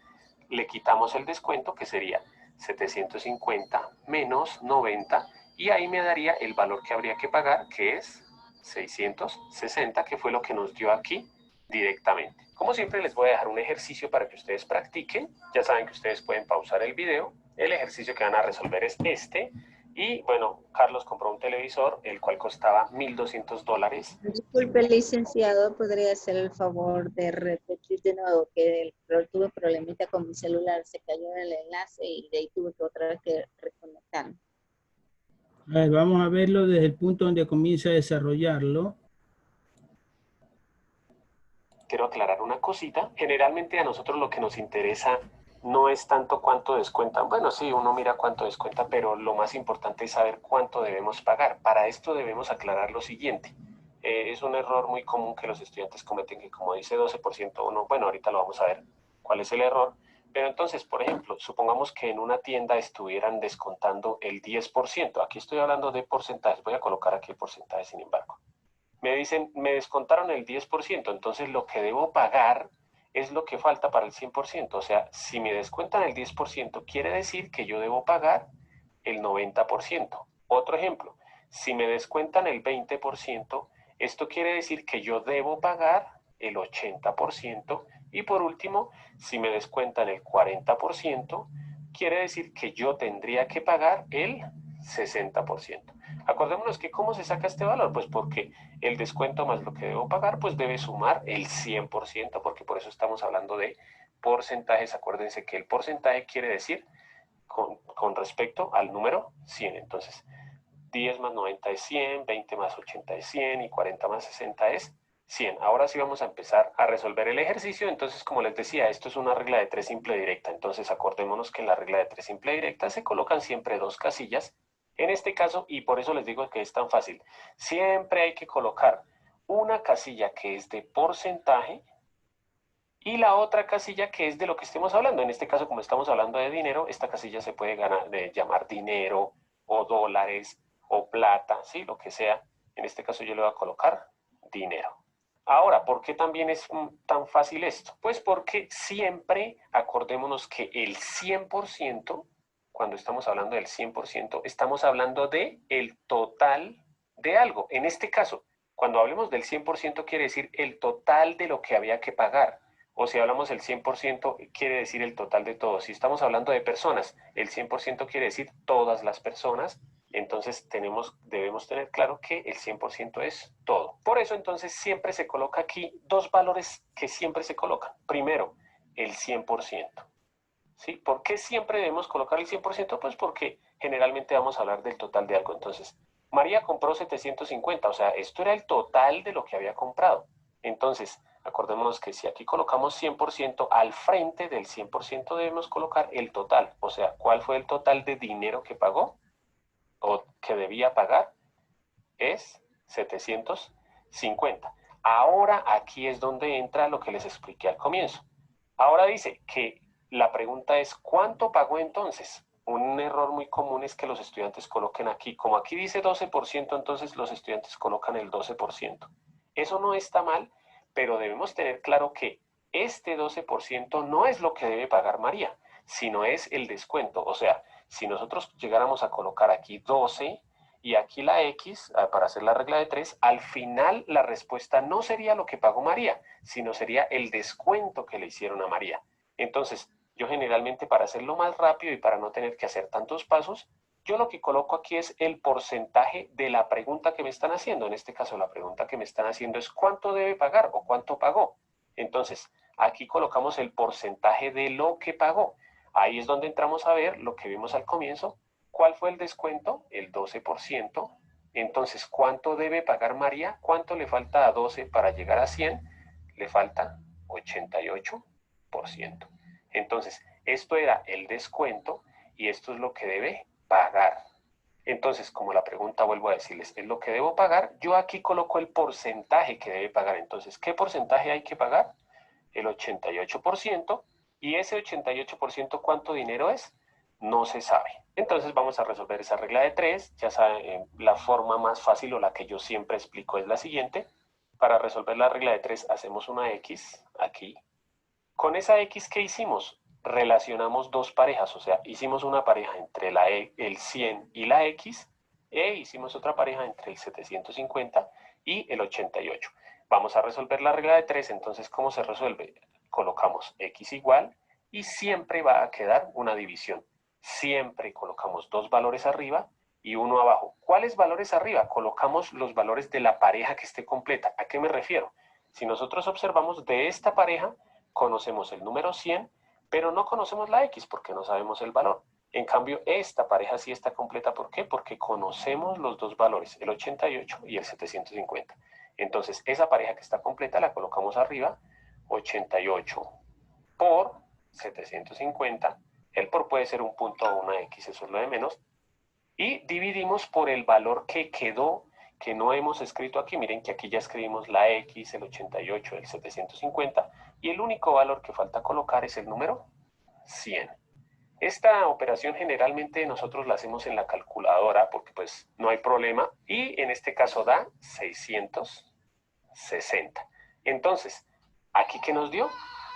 L: le quitamos el descuento, que sería 750 menos 90, y ahí me daría el valor que habría que pagar, que es 660, que fue lo que nos dio aquí directamente. Como siempre, les voy a dejar un ejercicio para que ustedes practiquen. Ya saben que ustedes pueden pausar el video. El ejercicio que van a resolver es este. Y bueno, Carlos compró un televisor, el cual costaba $1,200.
E: Disculpe, licenciado, ¿podría hacer el favor de repetir de nuevo que tuve un problemita con mi celular, se cayó el enlace y de ahí tuve que otra vez que reconectarme?
A: A ver, vamos a verlo desde el punto donde comienza a desarrollarlo.
L: quiero aclarar una cosita. Generalmente a nosotros lo que nos interesa no es tanto cuánto descuentan. Bueno, sí, uno mira cuánto descuenta, pero lo más importante es saber cuánto debemos pagar. Para esto debemos aclarar lo siguiente. Es un error muy común que los estudiantes cometen, que como dice 12% uno, bueno, ahorita lo vamos a ver cuál es el error. Pero entonces, por ejemplo, supongamos que en una tienda estuvieran descontando el 10%. Aquí estoy hablando de porcentajes. Voy a colocar aquí el porcentaje, sin embargo. Me dicen, me descontaron el 10%, entonces lo que debo pagar es lo que falta para el 100%. O sea, si me descuentan el 10%, quiere decir que yo debo pagar el 90%. Otro ejemplo, si me descuentan el 20%, esto quiere decir que yo debo pagar el 80%. Y por último, si me descuentan el 40%, quiere decir que yo tendría que pagar el 60%. Acordémonos que ¿cómo se saca este valor? Pues porque el descuento más lo que debo pagar, pues debe sumar el 100%, porque por eso estamos hablando de porcentajes. Acuérdense que el porcentaje quiere decir con respecto al número 100. Entonces, 10 más 90 es 100, 20 más 80 es 100 y 40 más 60 es 100. Ahora sí vamos a empezar a resolver el ejercicio. Entonces, como les decía, esto es una regla de 3 simple directa. Entonces, acordémonos que en la regla de 3 simple directa se colocan siempre dos casillas. En este caso, y por eso les digo que es tan fácil, siempre hay que colocar una casilla que es de porcentaje y la otra casilla que es de lo que estemos hablando. En este caso, como estamos hablando de dinero, esta casilla se puede llamar dinero o dólares o plata, ¿sí? Lo que sea. En este caso yo le voy a colocar dinero. Ahora, ¿por qué también es tan fácil esto? Pues porque siempre acordémonos que el 100%, cuando estamos hablando del 100%, estamos hablando de el total de algo. En este caso, cuando hablemos del 100% quiere decir el total de lo que había que pagar. O si hablamos del 100%, quiere decir el total de todo. Si estamos hablando de personas, el 100% quiere decir todas las personas. Entonces debemos tener claro que el 100% es todo. Por eso entonces siempre se coloca aquí dos valores que siempre se colocan. Primero, el 100%. ¿Sí? ¿Por qué siempre debemos colocar el 100%? Pues porque generalmente vamos a hablar del total de algo. Entonces, María compró 750, o sea, esto era el total de lo que había comprado. Entonces, acordémonos que si aquí colocamos 100%, al frente del 100% debemos colocar el total. O sea, ¿cuál fue el total de dinero que pagó o que debía pagar? Es 750. Ahora aquí es donde entra lo que les expliqué al comienzo. Ahora dice que la pregunta es, ¿cuánto pagó entonces? Un error muy común es que los estudiantes coloquen aquí, como aquí dice 12%, entonces los estudiantes colocan el 12%. Eso no está mal, pero debemos tener claro que este 12% no es lo que debe pagar María, sino es el descuento. O sea, si nosotros llegáramos a colocar aquí 12 y aquí la X, para hacer la regla de 3, al final la respuesta no sería lo que pagó María, sino sería el descuento que le hicieron a María. Entonces, yo generalmente para hacerlo más rápido y para no tener que hacer tantos pasos, yo lo que coloco aquí es el porcentaje de la pregunta que me están haciendo. En este caso, la pregunta que me están haciendo es ¿cuánto debe pagar o cuánto pagó? Entonces, aquí colocamos el porcentaje de lo que pagó. Ahí es donde entramos a ver lo que vimos al comienzo. ¿Cuál fue el descuento? El 12%. Entonces, ¿cuánto debe pagar María? ¿Cuánto le falta a 12 para llegar a 100? Le falta 88%. Entonces, esto era el descuento y esto es lo que debe pagar. Entonces, como la pregunta, vuelvo a decirles, es lo que debo pagar, yo aquí coloco el porcentaje que debe pagar. Entonces, ¿qué porcentaje hay que pagar? El 88%. ¿Y ese 88% cuánto dinero es? No se sabe. Entonces vamos a resolver esa regla de 3. Ya saben, la forma más fácil o la que yo siempre explico es la siguiente. Para resolver la regla de 3 hacemos una X aquí. Con esa X, ¿qué hicimos? Relacionamos dos parejas, o sea, hicimos una pareja entre el 100 y la X e hicimos otra pareja entre el 750 y el 88. Vamos a resolver la regla de 3, entonces, ¿cómo se resuelve? Colocamos X igual y siempre va a quedar una división. Siempre colocamos dos valores arriba y uno abajo. ¿Cuáles valores arriba? Colocamos los valores de la pareja que esté completa. ¿A qué me refiero? Si nosotros observamos de esta pareja, conocemos el número 100, pero no conocemos la X porque no sabemos el valor. En cambio, esta pareja sí está completa. ¿Por qué? Porque conocemos los dos valores, el 88 y el 750. Entonces, esa pareja que está completa la colocamos arriba. 88 por 750. El por puede ser un punto o una X, eso es lo de menos. Y dividimos por el valor que quedó, que no hemos escrito aquí. Miren que aquí ya escribimos la X, el 88, el 750. Y el único valor que falta colocar es el número 100. Esta operación generalmente nosotros la hacemos en la calculadora porque pues no hay problema. Y en este caso da 660. Entonces, ¿aquí qué nos dio?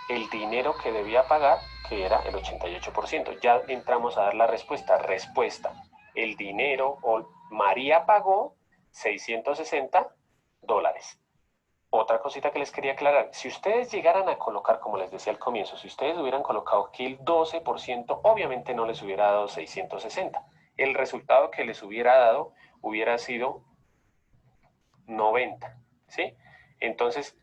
L: El dinero que debía pagar, que era el 88%. Ya entramos a dar la respuesta. Respuesta. El dinero, o María pagó $660. Otra cosita que les quería aclarar. Si ustedes llegaran a colocar, como les decía al comienzo, si ustedes hubieran colocado aquí el 12%, obviamente no les hubiera dado 660. El resultado que les hubiera dado hubiera sido 90, ¿sí? Entonces,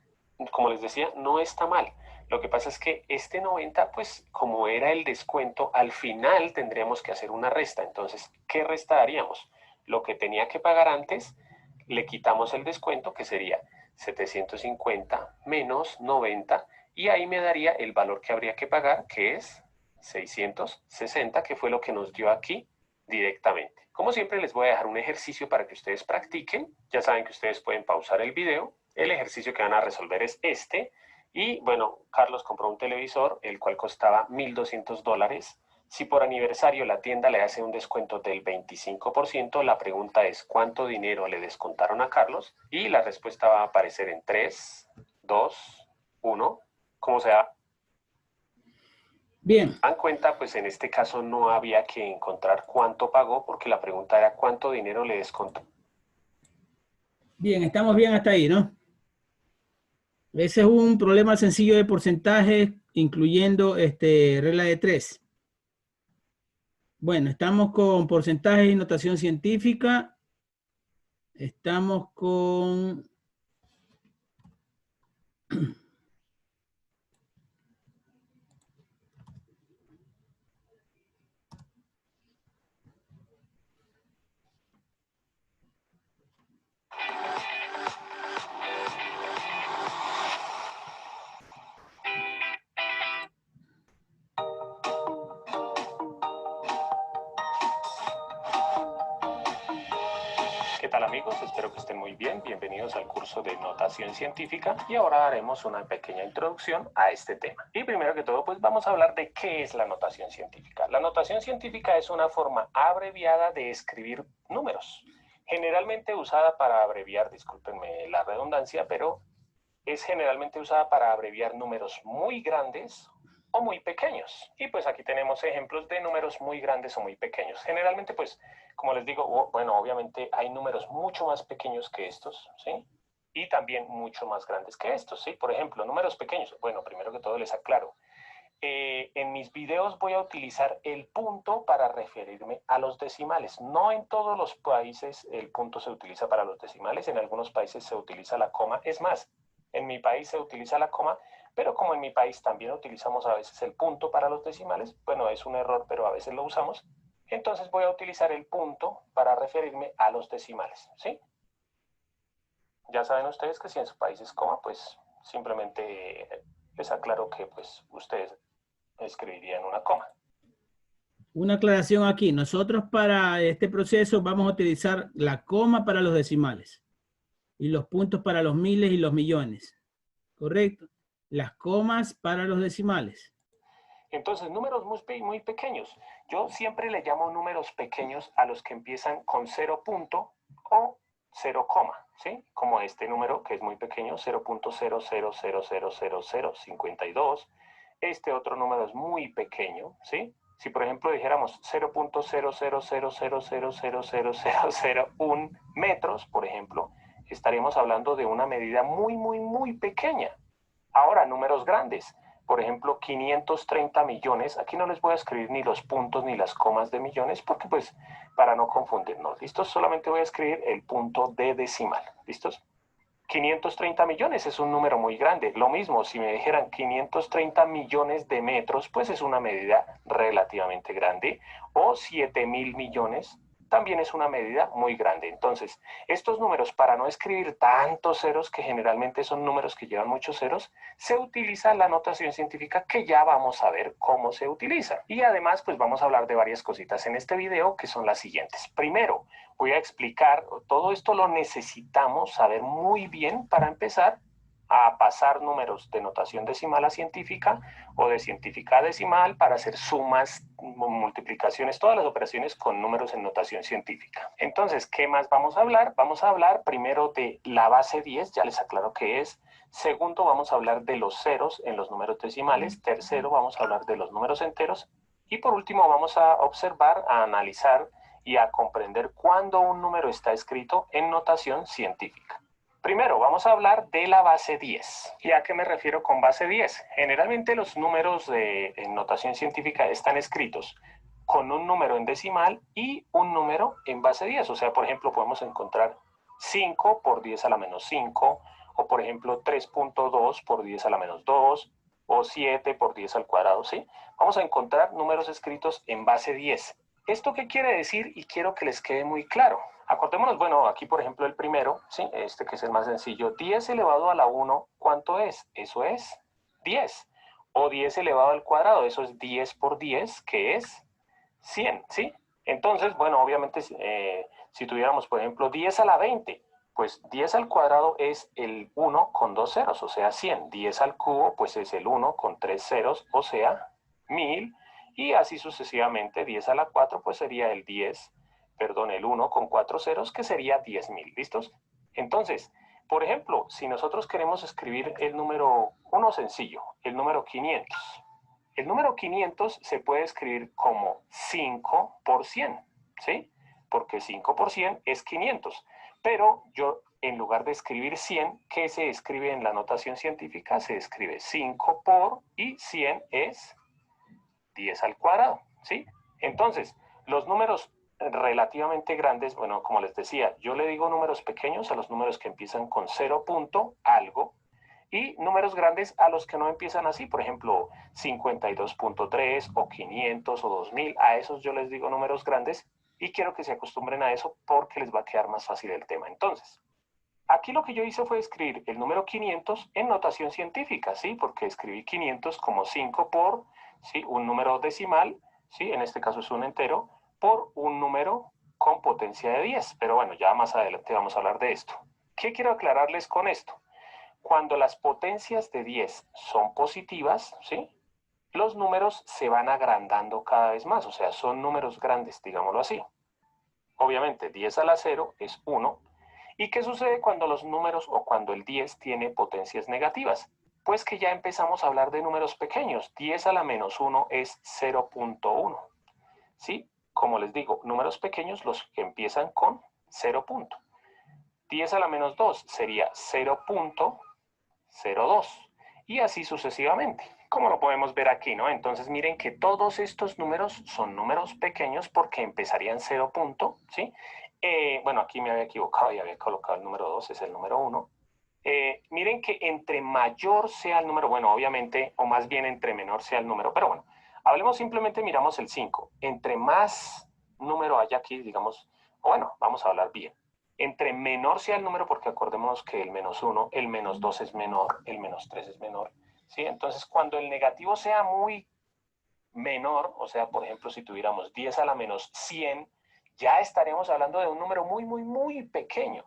L: como les decía, no está mal. Lo que pasa es que este 90, pues como era el descuento, al final tendríamos que hacer una resta. Entonces, ¿qué restaríamos? Lo que tenía que pagar antes, le quitamos el descuento, que sería 750 menos 90, y ahí me daría el valor que habría que pagar, que es 660, que fue lo que nos dio aquí directamente. Como siempre, les voy a dejar un ejercicio para que ustedes practiquen. Ya saben que ustedes pueden pausar el video. El ejercicio que van a resolver es este. Y bueno, Carlos compró un televisor, el cual costaba $1,200. Si por aniversario la tienda le hace un descuento del 25%, la pregunta es ¿cuánto dinero le descontaron a Carlos? Y la respuesta va a aparecer en 3, 2, 1. ¿Cómo sea?
A: Bien.
L: Dan cuenta, pues en este caso no había que encontrar cuánto pagó, porque la pregunta era cuánto dinero le descontó.
A: Bien, estamos bien hasta ahí, ¿no? Ese es un problema sencillo de porcentajes, incluyendo regla de 3. Bueno, estamos con porcentajes y notación científica. Estamos con...
L: ¿Qué tal amigos? Espero que estén muy bien. Bienvenidos al curso de notación científica y ahora haremos una pequeña introducción a este tema. Y primero que todo, pues vamos a hablar de qué es la notación científica. La notación científica es una forma abreviada de escribir números. Generalmente usada para abreviar, discúlpenme la redundancia, pero es generalmente usada para abreviar números muy grandes o muy pequeños. Y pues aquí tenemos ejemplos de números muy grandes o muy pequeños. Generalmente, pues, como les digo, bueno, obviamente hay números mucho más pequeños que estos, ¿sí? Y también mucho más grandes que estos, ¿sí? Por ejemplo, números pequeños. Bueno, primero que todo les aclaro. En mis videos voy a utilizar el punto para referirme a los decimales. No en todos los países el punto se utiliza para los decimales. En algunos países se utiliza la coma. Es más, en mi país se utiliza la coma, pero como en mi país también utilizamos a veces el punto para los decimales, bueno, es un error, pero a veces lo usamos, entonces voy a utilizar el punto para referirme a los decimales, ¿sí? Ya saben ustedes que si en su país es coma, pues simplemente les aclaro que pues ustedes escribirían una coma.
A: Una aclaración aquí. Nosotros para este proceso vamos a utilizar la coma para los decimales y los puntos para los miles y los millones. ¿Correcto? Las comas para los decimales.
L: Entonces, números muy pequeños. Yo siempre le llamo números pequeños a los que empiezan con 0 punto o 0 coma, ¿sí? Como este número que es muy pequeño, 0.000000052. Este otro número es muy pequeño, ¿sí? Si por ejemplo dijéramos 0.000000001 metros, por ejemplo, estaríamos hablando de una medida muy pequeña. Ahora, números grandes. Por ejemplo, 530 millones. Aquí no les voy a escribir ni los puntos ni las comas de millones porque pues para no confundirnos. ¿Listos? Solamente voy a escribir el punto de decimal. ¿Listos? 530 millones es un número muy grande. Lo mismo, si me dijeran 530 millones de metros, pues es una medida relativamente grande. O 7.000 millones también es una medida muy grande. Entonces, estos números, para no escribir tantos ceros, que generalmente son números que llevan muchos ceros, se utiliza la notación científica, que ya vamos a ver cómo se utiliza. Y además, pues vamos a hablar de varias cositas en este video, que son las siguientes. Primero, voy a explicar, todo esto lo necesitamos saber muy bien para empezar a pasar números de notación decimal a científica o de científica a decimal para hacer sumas, multiplicaciones, todas las operaciones con números en notación científica. Entonces, ¿qué más vamos a hablar? Vamos a hablar primero de la base 10, ya les aclaro qué es. Segundo, vamos a hablar de los ceros en los números decimales. Tercero, vamos a hablar de los números enteros. Y por último, vamos a observar, a analizar y a comprender cuándo un número está escrito en notación científica. Primero, vamos a hablar de la base 10. ¿Y a qué me refiero con base 10? Generalmente los números en notación científica están escritos con un número en decimal y un número en base 10. O sea, por ejemplo, podemos encontrar 5 por 10 a la menos 5, o por ejemplo 3.2 por 10 a la menos 2, o 7 por 10 al cuadrado, ¿sí? Vamos a encontrar números escritos en base 10. ¿Esto qué quiere decir? Y quiero que les quede muy claro. Acordémonos, bueno, aquí por ejemplo el primero, ¿sí? Este que es el más sencillo. 10 elevado a la 1, ¿cuánto es? Eso es 10. O 10 elevado al cuadrado, eso es 10 por 10, que es 100, ¿sí? Entonces, bueno, obviamente si tuviéramos, por ejemplo, 10 a la 20, pues 10 al cuadrado es el 1 con 2 ceros, o sea, 100. 10 al cubo, pues es el 1 con 3 ceros, o sea, 1000. Y así sucesivamente, 10 a la 4, pues sería el 1 con 4 ceros, que sería 10.000. ¿Listos? Entonces, por ejemplo, si nosotros queremos escribir el número, uno sencillo, el número 500. El número 500 se puede escribir como 5 por 100, ¿sí? Porque 5 por 100 es 500. Pero yo, en lugar de escribir 100, ¿qué se escribe en la notación científica? Se escribe 5 por, y 100 es 10 al cuadrado, ¿sí? Entonces, los números relativamente grandes, bueno, como les decía, yo le digo números pequeños a los números que empiezan con 0 punto algo, y números grandes a los que no empiezan así, por ejemplo, 52.3 o 500 o 2000, a esos yo les digo números grandes, y quiero que se acostumbren a eso porque les va a quedar más fácil el tema. Entonces, aquí lo que yo hice fue escribir el número 500 en notación científica, ¿sí? Porque escribí 500 como 5 por, ¿sí? Un número decimal, ¿sí? En este caso es un entero, por un número con potencia de 10. Pero bueno, ya más adelante vamos a hablar de esto. ¿Qué quiero aclararles con esto? Cuando las potencias de 10 son positivas, ¿sí? Los números se van agrandando cada vez más, o sea, son números grandes, digámoslo así. Obviamente, 10 a la 0 es 1. ¿Y qué sucede cuando los números o cuando el 10 tiene potencias negativas? Pues que ya empezamos a hablar de números pequeños. 10 a la menos 1 es 0.1. ¿Sí? Como les digo, números pequeños los que empiezan con 0 punto. 10 a la menos 2 sería 0.02. Y así sucesivamente. Como lo podemos ver aquí, ¿no? Entonces miren que todos estos números son números pequeños porque empezarían 0 punto, ¿sí? Bueno, aquí me había equivocado y había colocado el número 2, es el número 1. Miren que entre mayor sea el número, bueno, obviamente, o más bien entre menor sea el número, pero bueno, hablemos simplemente, miramos el 5. Entre más número haya aquí, digamos, bueno, vamos a hablar bien. Entre menor sea el número, porque acordémonos que el menos 1, el menos 2 es menor, el menos 3 es menor, ¿sí? Entonces, cuando el negativo sea muy menor, o sea, por ejemplo, si tuviéramos 10 a la menos 100, ya estaremos hablando de un número muy, muy, muy pequeño.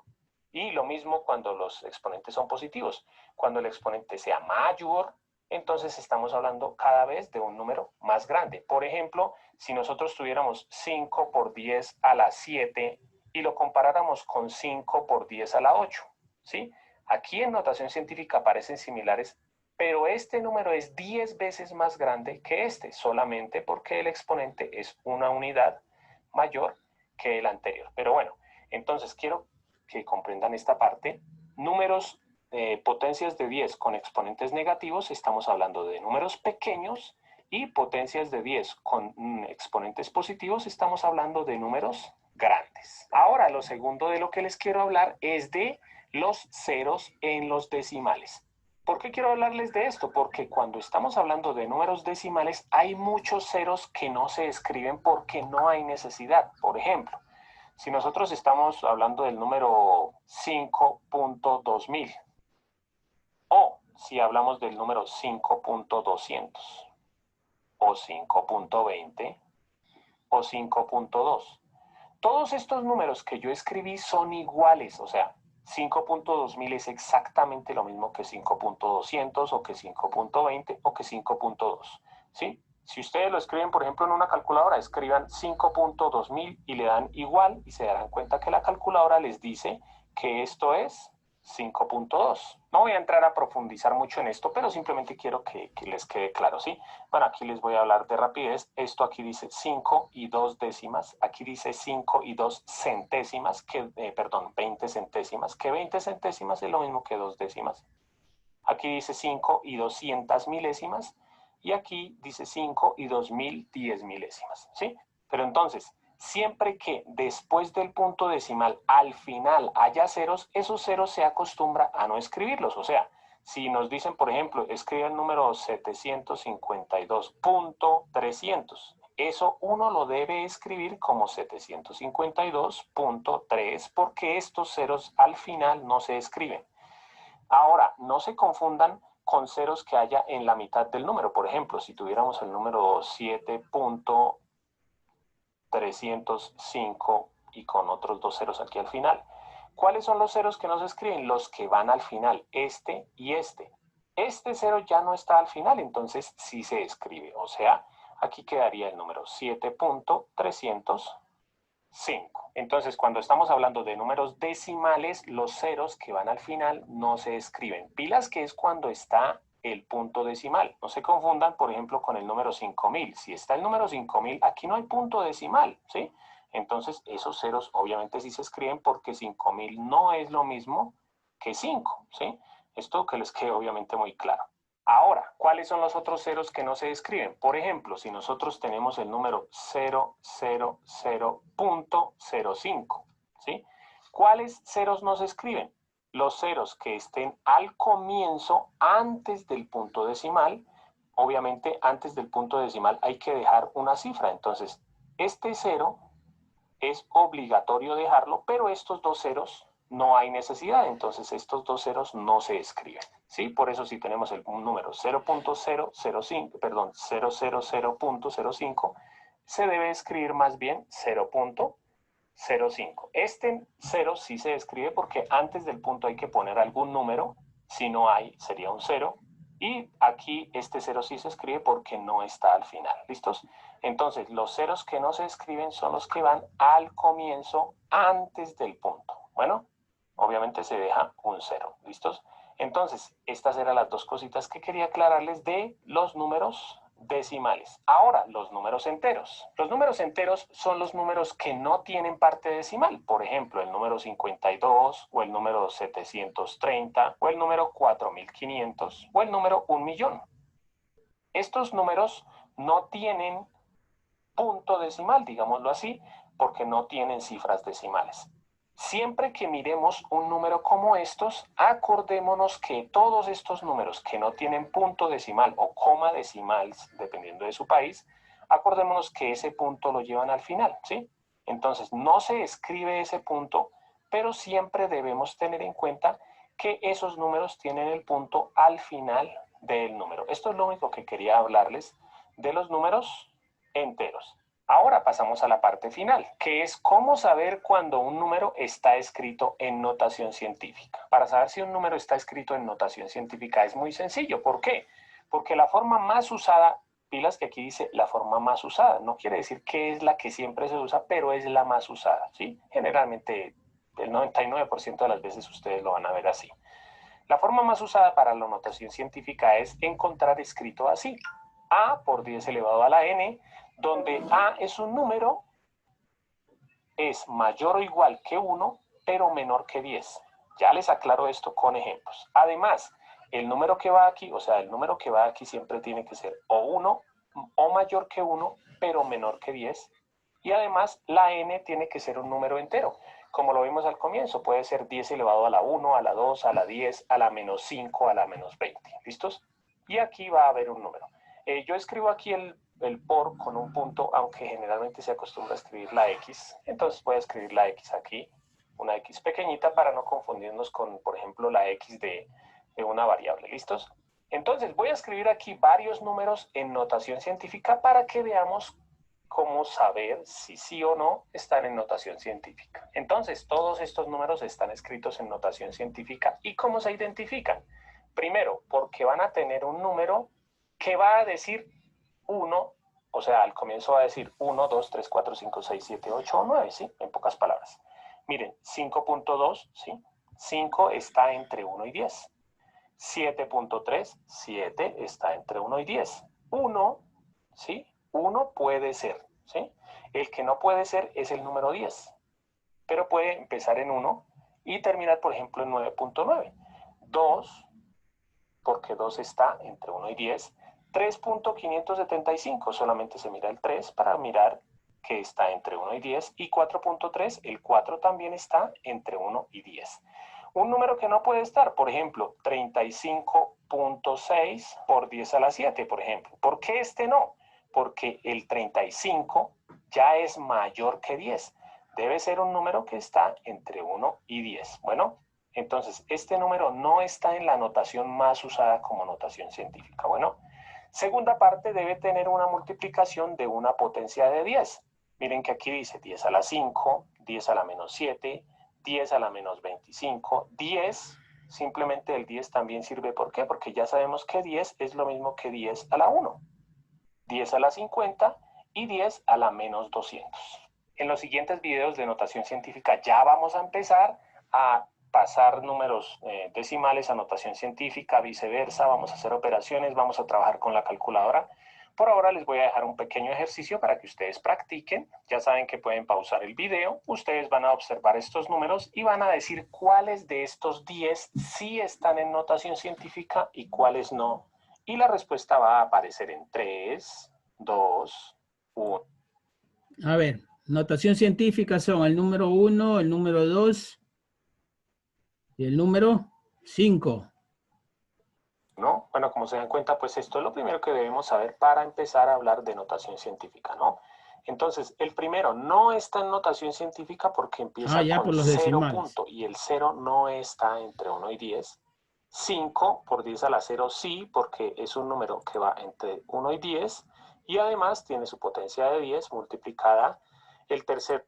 L: Y lo mismo cuando los exponentes son positivos. Cuando el exponente sea mayor, entonces estamos hablando cada vez de un número más grande. Por ejemplo, si nosotros tuviéramos 5 por 10 a la 7 y lo comparáramos con 5 por 10 a la 8, ¿sí? Aquí en notación científica parecen similares, pero este número es 10 veces más grande que este, solamente porque el exponente es una unidad mayor que el anterior. Pero bueno, entonces quiero que comprendan esta parte. Números, potencias de 10 con exponentes negativos, estamos hablando de números pequeños, y potencias de 10 con exponentes positivos, estamos hablando de números grandes. Ahora, lo segundo de lo que les quiero hablar es de los ceros en los decimales. ¿Por qué quiero hablarles de esto? Porque cuando estamos hablando de números decimales, hay muchos ceros que no se escriben porque no hay necesidad. Por ejemplo, Si nosotros estamos hablando del número 5.2000 o si hablamos del número 5.200 o 5.20 o 5.2. Todos estos números que yo escribí son iguales, o sea, 5.2000 es exactamente lo mismo que 5.200 o que 5.20 o que 5.2, ¿sí? Si ustedes lo escriben, por ejemplo, en una calculadora, escriban 5.2000 y le dan igual y se darán cuenta que la calculadora les dice que esto es 5.2. No voy a entrar a profundizar mucho en esto, pero simplemente quiero que les quede claro, ¿sí? Bueno, aquí les voy a hablar de rapidez. Esto aquí dice 5 y 2 décimas. Aquí dice 5 y 2 centésimas, perdón, 20 centésimas, que 20 centésimas es lo mismo que 2 décimas. Aquí dice 5 y 200 milésimas. Y aquí dice 5 y 2010 milésimas, ¿sí? Pero entonces, siempre que después del punto decimal al final haya ceros, esos ceros se acostumbra a no escribirlos. O sea, si nos dicen, por ejemplo, escribe el número 752.300, eso uno lo debe escribir como 752.3 porque estos ceros al final no se escriben. Ahora, no se confundan con ceros que haya en la mitad del número. Por ejemplo, si tuviéramos el número 7.305 y con otros 2 ceros aquí al final. ¿Cuáles son los ceros que no se escriben? Los que van al final, este y este. Este cero ya no está al final, entonces sí se escribe. O sea, aquí quedaría el número 7.305. Entonces, cuando estamos hablando de números decimales, los ceros que van al final no se escriben. Pilas, que es cuando está el punto decimal. No se confundan, por ejemplo, con el número 5000. Si está el número 5000, aquí no hay punto decimal, ¿sí? Entonces, esos ceros obviamente sí se escriben porque 5000 no es lo mismo que 5, ¿sí? Esto que les quede obviamente muy claro. Ahora, ¿cuáles son los otros ceros que no se escriben? Por ejemplo, si nosotros tenemos el número 000.05, ¿sí? ¿Cuáles ceros no se escriben? Los ceros que estén al comienzo, antes del punto decimal. Obviamente, antes del punto decimal hay que dejar una cifra. Entonces, este cero es obligatorio dejarlo, pero estos 2 ceros no hay necesidad, entonces estos 2 ceros no se escriben, ¿sí? Por eso si tenemos el número 0.005, perdón, 000.05, se debe escribir más bien 0.05. Este 0 sí se escribe porque antes del punto hay que poner algún número, si no hay sería un 0, y aquí este 0 sí se escribe porque no está al final, ¿listos? Entonces, los ceros que no se escriben son los que van al comienzo, antes del punto. Bueno, obviamente se deja un 0, ¿listos? Entonces, estas eran las 2 cositas que quería aclararles de los números decimales. Ahora, los números enteros. Los números enteros son los números que no tienen parte decimal. Por ejemplo, el número 52, o el número 730, o el número 4500, o el número 1.000.000. Estos números no tienen punto decimal, digámoslo así, porque no tienen cifras decimales. Siempre que miremos un número como estos, acordémonos que todos estos números que no tienen punto decimal o coma decimal, dependiendo de su país, acordémonos que ese punto lo llevan al final, ¿sí? Entonces, no se escribe ese punto, pero siempre debemos tener en cuenta que esos números tienen el punto al final del número. Esto es lo único que quería hablarles de los números enteros. Ahora pasamos a la parte final, que es cómo saber cuando un número está escrito en notación científica. Para saber si un número está escrito en notación científica es muy sencillo. ¿Por qué? Porque la forma más usada, pilas que aquí dice la forma más usada, no quiere decir que es la que siempre se usa, pero es la más usada, ¿sí? Generalmente el 99% de las veces ustedes lo van a ver así. La forma más usada para la notación científica es encontrar escrito así: A por 10 elevado a la n, donde A es un número, es mayor o igual que 1, pero menor que 10. Ya les aclaro esto con ejemplos. Además, el número que va aquí, o sea, el número que va aquí siempre tiene que ser o 1 o mayor que 1, pero menor que 10. Y además, la n tiene que ser un número entero. Como lo vimos al comienzo, puede ser 10 elevado a la 1, a la 2, a la 10, a la menos 5, a la menos 20. ¿Listos? Y aquí va a haber un número. Yo escribo aquí el por con un punto, aunque generalmente se acostumbra a escribir la X. Entonces voy a escribir la X aquí, una X pequeñita para no confundirnos con, por ejemplo, la X de una variable. ¿Listos? Entonces voy a escribir aquí varios números en notación científica para que veamos cómo saber si sí o no están en notación científica. Entonces, todos estos números están escritos en notación científica. ¿Y cómo se identifican? Primero, porque van a tener un número que va a decir 1, o sea, al comienzo va a decir 1, 2, 3, 4, 5, 6, 7, 8 o 9, ¿sí? En pocas palabras. Miren, 5.2, ¿sí? 5 está entre 1 y 10. 7.3, 7 está entre 1 y 10. 1, ¿sí? 1 puede ser, ¿sí? El que no puede ser es el número 10, pero puede empezar en 1 y terminar, por ejemplo, en 9.9. 2, porque 2 está entre 1 y 10. 3.575, solamente se mira el 3 para mirar que está entre 1 y 10. Y 4.3, el 4 también está entre 1 y 10. Un número que no puede estar, por ejemplo, 35.6 por 10 a la 7, por ejemplo. ¿Por qué este no? Porque el 35 ya es mayor que 10. Debe ser un número que está entre 1 y 10. Bueno, entonces este número no está en la notación más usada como notación científica. Bueno, segunda parte, debe tener una multiplicación de una potencia de 10. Miren que aquí dice 10 a la 5, 10 a la menos 7, 10 a la menos 25, 10, simplemente el 10 también sirve, ¿por qué? Porque ya sabemos que 10 es lo mismo que 10 a la 1. 10 a la 50 y 10 a la menos 200. En los siguientes videos de notación científica ya vamos a empezar a pasar números decimales a notación científica, viceversa, vamos a hacer operaciones, vamos a trabajar con la calculadora. Por ahora les voy a dejar un pequeño ejercicio para que ustedes practiquen. Ya saben que pueden pausar el video, ustedes van a observar estos números y van a decir cuáles de estos 10 sí están en notación científica y cuáles no. Y la respuesta va a aparecer en 3, 2, 1.
A: A ver, notación científica son el número 1, el número 2 y el número 5.
L: ¿No? Bueno, como se dan cuenta, pues esto es lo primero que debemos saber para empezar a hablar de notación científica, ¿no? Entonces, el primero no está en notación científica porque empieza
A: por
L: con
A: los
L: 0
A: decimales.
L: punto y el 0 no está entre 1 y 10. 5 por 10 a la 0 sí, porque es un número que va entre 1 y 10 y además tiene su potencia de 10 multiplicada el tercer.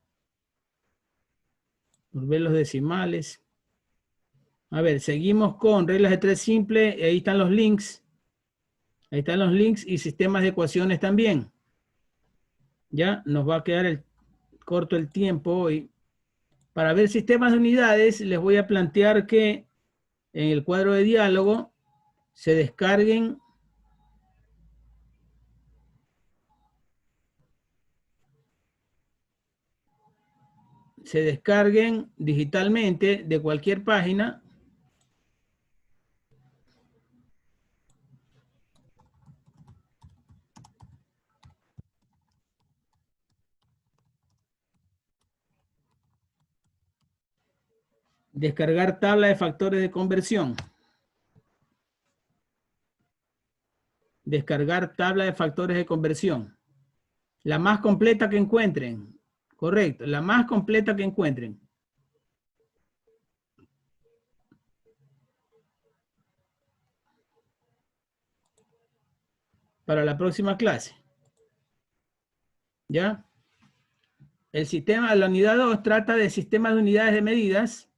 A: Volver los decimales. A ver, seguimos con reglas de 3 simples. Ahí están los links. Ahí están los links y sistemas de ecuaciones también. Ya nos va a quedar corto el tiempo hoy. Para ver sistemas de unidades, les voy a plantear que en el cuadro de diálogo se descarguen digitalmente de cualquier página descargar tabla de factores de conversión. Descargar tabla de factores de conversión. La más completa que encuentren. Correcto, la más completa que encuentren. Para la próxima clase. ¿Ya? El sistema de la unidad 2 trata de sistemas de unidades de medidas,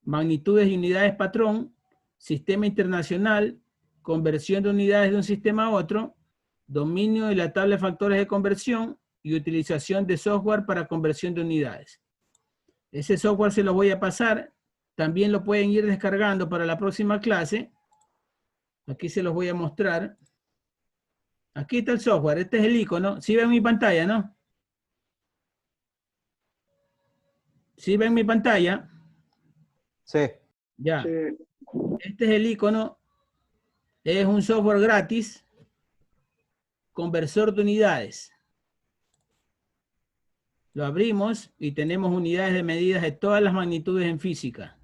A: magnitudes y unidades patrón, sistema internacional, conversión de unidades de un sistema a otro, dominio de la tabla de factores de conversión y utilización de software para conversión de unidades. Ese software se lo voy a pasar. También lo pueden ir descargando para la próxima clase. Aquí se los voy a mostrar. Aquí está el software. Este es el icono. ¿Sí ven mi pantalla, no? ¿Sí ven mi pantalla?
M: Sí.
A: Ya. Este es el icono. Es un software gratis. Conversor de unidades. Lo abrimos y tenemos unidades de medidas de todas las magnitudes en física.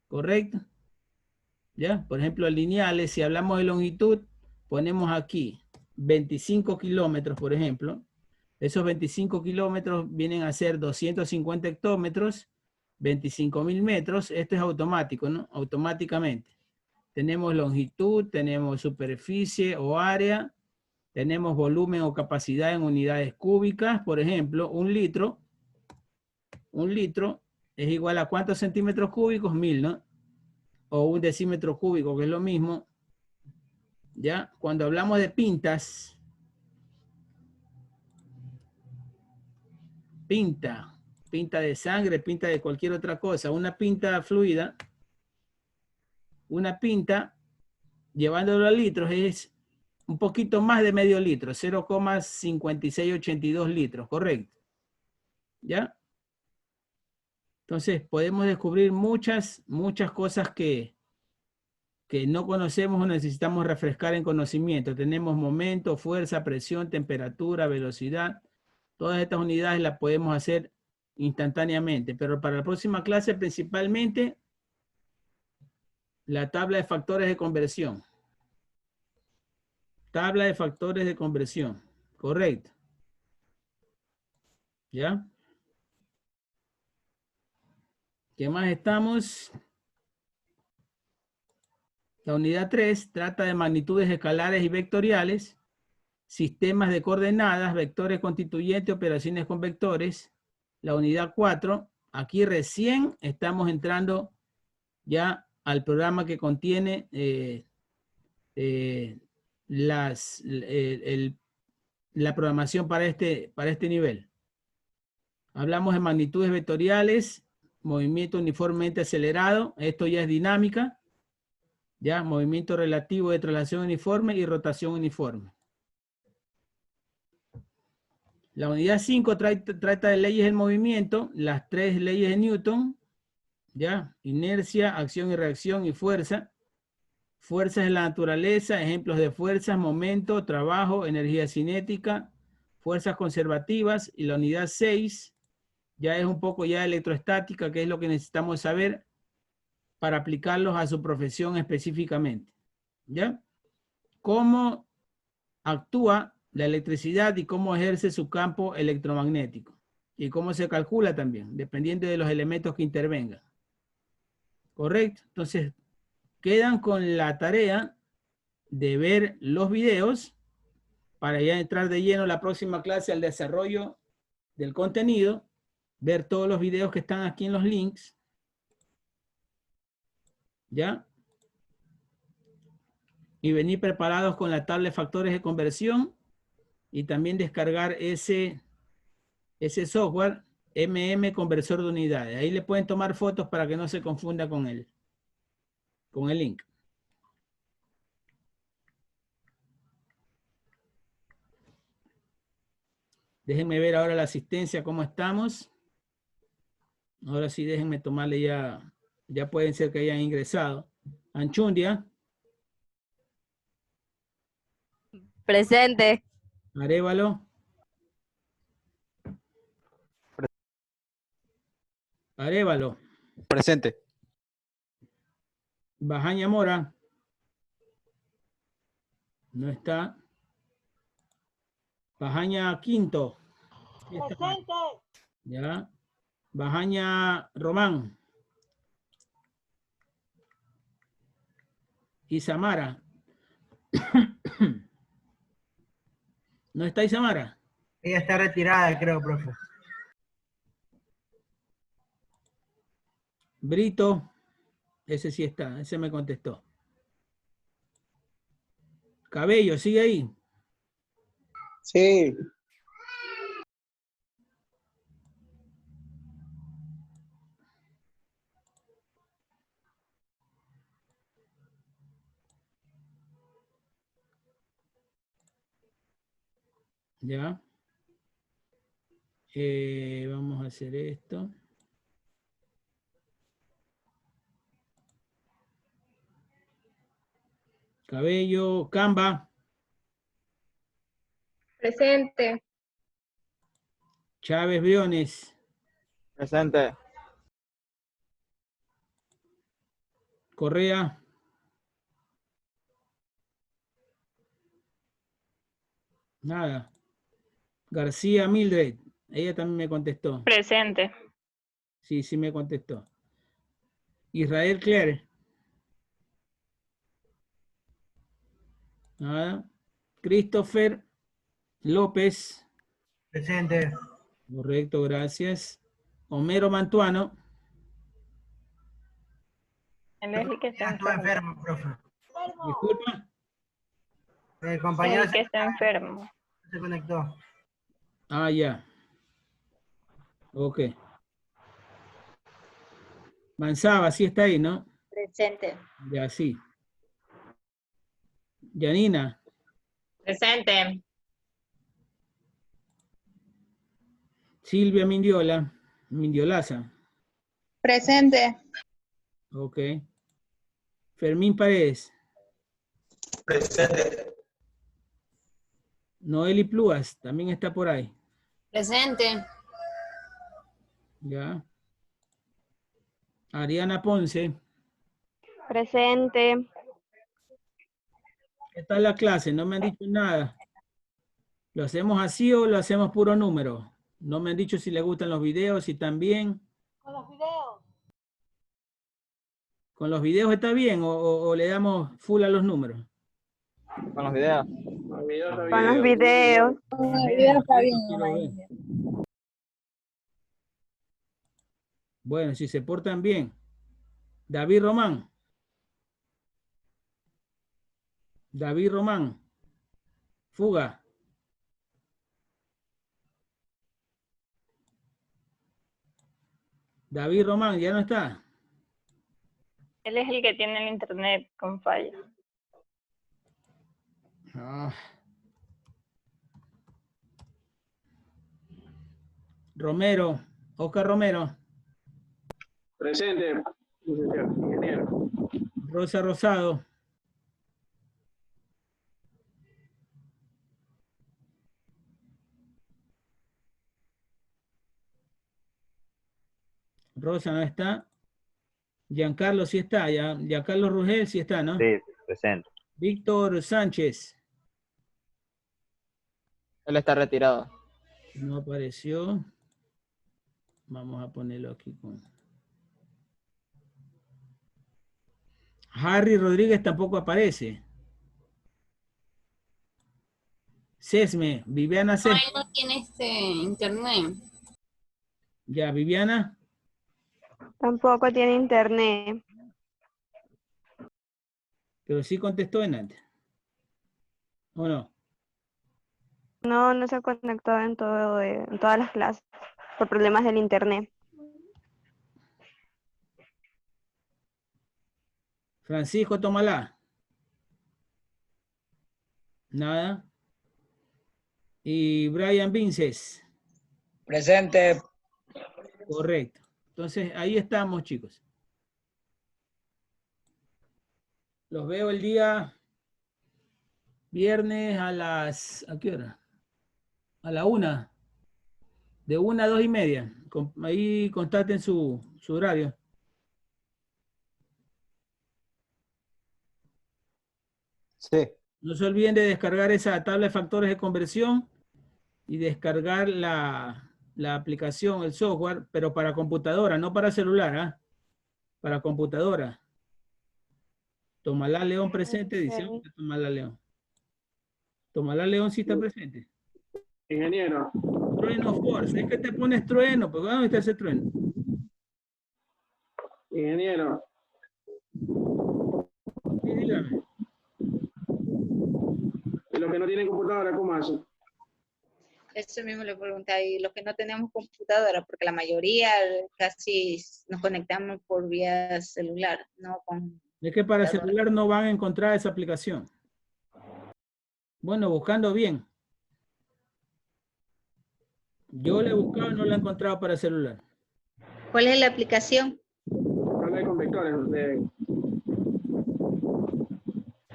A: ¿Correcto? ¿Ya? Por ejemplo, lineales, si hablamos de longitud, ponemos aquí 25 kilómetros, por ejemplo. Esos 25 kilómetros vienen a ser 250 hectómetros, 25.000 metros. Esto es automático, ¿no? Automáticamente. Tenemos longitud, tenemos superficie o área, tenemos volumen o capacidad en unidades cúbicas. Por ejemplo, un litro es igual a ¿cuántos centímetros cúbicos? 1000, ¿no? O un decímetro cúbico, que es lo mismo. ¿Ya? Cuando hablamos de pintas, pinta de sangre, pinta de cualquier otra cosa, una pinta fluida, una pinta, llevándolo a litros, es un poquito más de medio litro, 0,5682 litros, correcto. ¿Ya? Entonces, podemos descubrir muchas cosas que no conocemos o necesitamos refrescar en conocimiento. Tenemos momento, fuerza, presión, temperatura, velocidad. Todas estas unidades las podemos hacer instantáneamente, pero para la próxima clase principalmente la tabla de factores de conversión. Tabla de factores de conversión, correcto. ¿Ya? ¿Qué más estamos? La unidad 3 trata de magnitudes escalares y vectoriales, sistemas de coordenadas, vectores constituyentes, operaciones con vectores. La unidad 4, aquí recién estamos entrando ya al programa que contiene la programación para este nivel. Hablamos de magnitudes vectoriales, movimiento uniformemente acelerado, esto ya es dinámica, ya, movimiento relativo de traslación uniforme y rotación uniforme. La unidad 5 trata de leyes del movimiento, las 3 leyes de Newton, ya, inercia, acción y reacción y fuerza. Fuerzas en la naturaleza, ejemplos de fuerzas, momento, trabajo, energía cinética, fuerzas conservativas. Y la unidad 6 ya es un poco ya electrostática, que es lo que necesitamos saber para aplicarlos a su profesión específicamente. ¿Ya? Cómo actúa la electricidad y cómo ejerce su campo electromagnético. Y cómo se calcula también, dependiendo de los elementos que intervengan. ¿Correcto? Entonces, quedan con la tarea de ver los videos para ya entrar de lleno la próxima clase al desarrollo del contenido, ver todos los videos que están aquí en los links. ¿Ya? Y venir preparados con la tabla de factores de conversión y también descargar ese software Conversor de unidades. Ahí le pueden tomar fotos para que no se confunda con el link. Déjenme ver ahora la asistencia, cómo estamos. Ahora sí, déjenme tomarle ya pueden ser que hayan ingresado. Anchundia.
M: Presente.
A: Arévalo. Arévalo.
N: Presente.
A: Bajaña Mora. No está. Bajaña Quinto.
O: Presente.
A: Ya. Bajaña Román. Isamara. ¿No está Isamara?
P: Ella está retirada, creo, profe.
A: Brito. Ese sí está, ese me contestó. Cabello, ¿sigue ahí?
J: Sí.
A: Ya. Vamos a hacer esto. Cabello, Camba.
C: Presente.
A: Chávez Briones.
N: Presente.
A: Correa. Nada. García Mildred. Ella también me contestó.
C: Presente.
A: Sí, sí me contestó. Israel Claire. Nada. Christopher López.
P: Presente.
A: Correcto, gracias. Homero Mantuano.
C: Él es el que está
P: Estuve
C: enfermo.
P: enfermo, profe.
A: Disculpa.
P: El
C: Es
P: compañero
C: el que está enfermo.
P: se conectó.
A: Ah, ya. Ok. Manzaba, sí está ahí, ¿no?
E: Presente.
A: Ya, sí. Yanina.
M: Presente.
A: Silvia Mindiola. Mindiolaza.
B: Presente.
A: Ok. Fermín Paredes.
J: Presente.
A: Noeli Pluas, también está por ahí.
M: Presente.
A: Ya. Ariana Ponce.
C: Presente.
A: ¿Qué tal la clase? No me han dicho nada. ¿Lo hacemos así o lo hacemos puro número? No me han dicho si les gustan los videos, si están bien.
B: Con los videos.
A: ¿Con los videos está bien o le damos full a los números?
N: Con los videos.
H: Los videos está
C: Con los
H: bien.
C: videos.
B: Con el video está bien.
A: Quiero ver. Bueno, si se portan bien. David Román. David Román. Fuga. David Román, ya no está.
C: Él es el que tiene el internet con falla.
A: Ah. Romero. Oscar Romero.
H: Presente, licenciado, ingeniero.
A: Rosa Rosado. Rosa no está. Giancarlo sí está. Giancarlo Rugel sí está, ¿no?
K: Sí, presente.
A: Víctor Sánchez.
N: Él está retirado.
A: No apareció. Vamos a ponerlo aquí con... Harry Rodríguez tampoco aparece. Sesme, Viviana
M: No,
A: Sesme.
M: él no tiene internet.
A: Ya, Viviana.
C: Tampoco tiene internet.
A: Pero sí contestó en antes. ¿O no?
C: No, no se ha conectado en todas las clases por problemas del internet.
A: Francisco Tomalá. Nada. Y Brian Vinces.
F: Presente.
A: Correcto. Entonces, ahí estamos, chicos. Los veo el día viernes a las... ¿A qué hora? A la 1. De 1 a 2:30. Ahí constaten su horario.
N: Sí.
A: No se olviden de descargar esa tabla de factores de conversión y descargar la aplicación, el software, pero para computadora, no para celular, ¿ah? Para computadora. Tomalá León presente, edición de Tomalá León. Tomalá León sí está presente.
H: Ingeniero.
A: Trueno Force, es que te pones trueno, pues ¿dónde está ese trueno?
H: Ingeniero.
A: Sí, dígame.
H: Y los que no tienen computadora, ¿cómo hacen?
E: Eso mismo le preguntaba, y los que no tenemos computadora, porque la mayoría casi nos conectamos por vía celular, no con...
A: Es que para celular no van a encontrar esa aplicación. Bueno, buscando bien. Yo la he buscado y no la he encontrado para celular.
E: ¿Cuál es la aplicación?
H: Habla con vectores.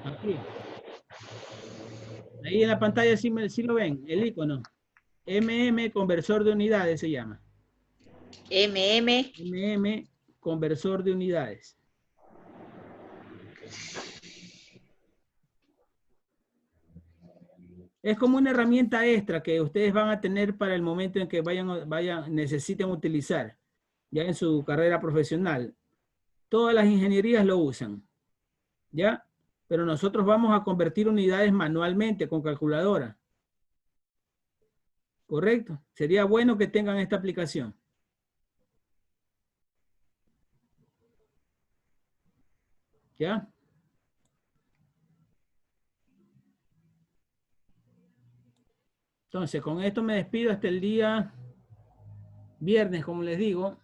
A: Aquí. Ahí en la pantalla sí lo ven, el icono. Conversor de unidades se llama. Conversor de unidades. Es como una herramienta extra que ustedes van a tener para el momento en que necesiten utilizar ya en su carrera profesional. Todas las ingenierías lo usan, ¿ya? Pero nosotros vamos a convertir unidades manualmente con calculadora. ¿Correcto? Sería bueno que tengan esta aplicación. ¿Ya? Entonces, con esto me despido hasta el día viernes, como les digo,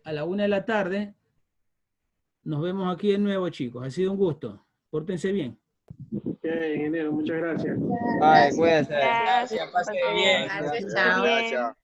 A: a la 1 de la tarde. Nos vemos aquí de nuevo, chicos. Ha sido un gusto. Pórtense bien.
H: Ok, ingeniero, muchas gracias.
F: Bye, cuídense.
C: Gracias.
F: Pase bien.
M: Gracias, chao.
C: Bien.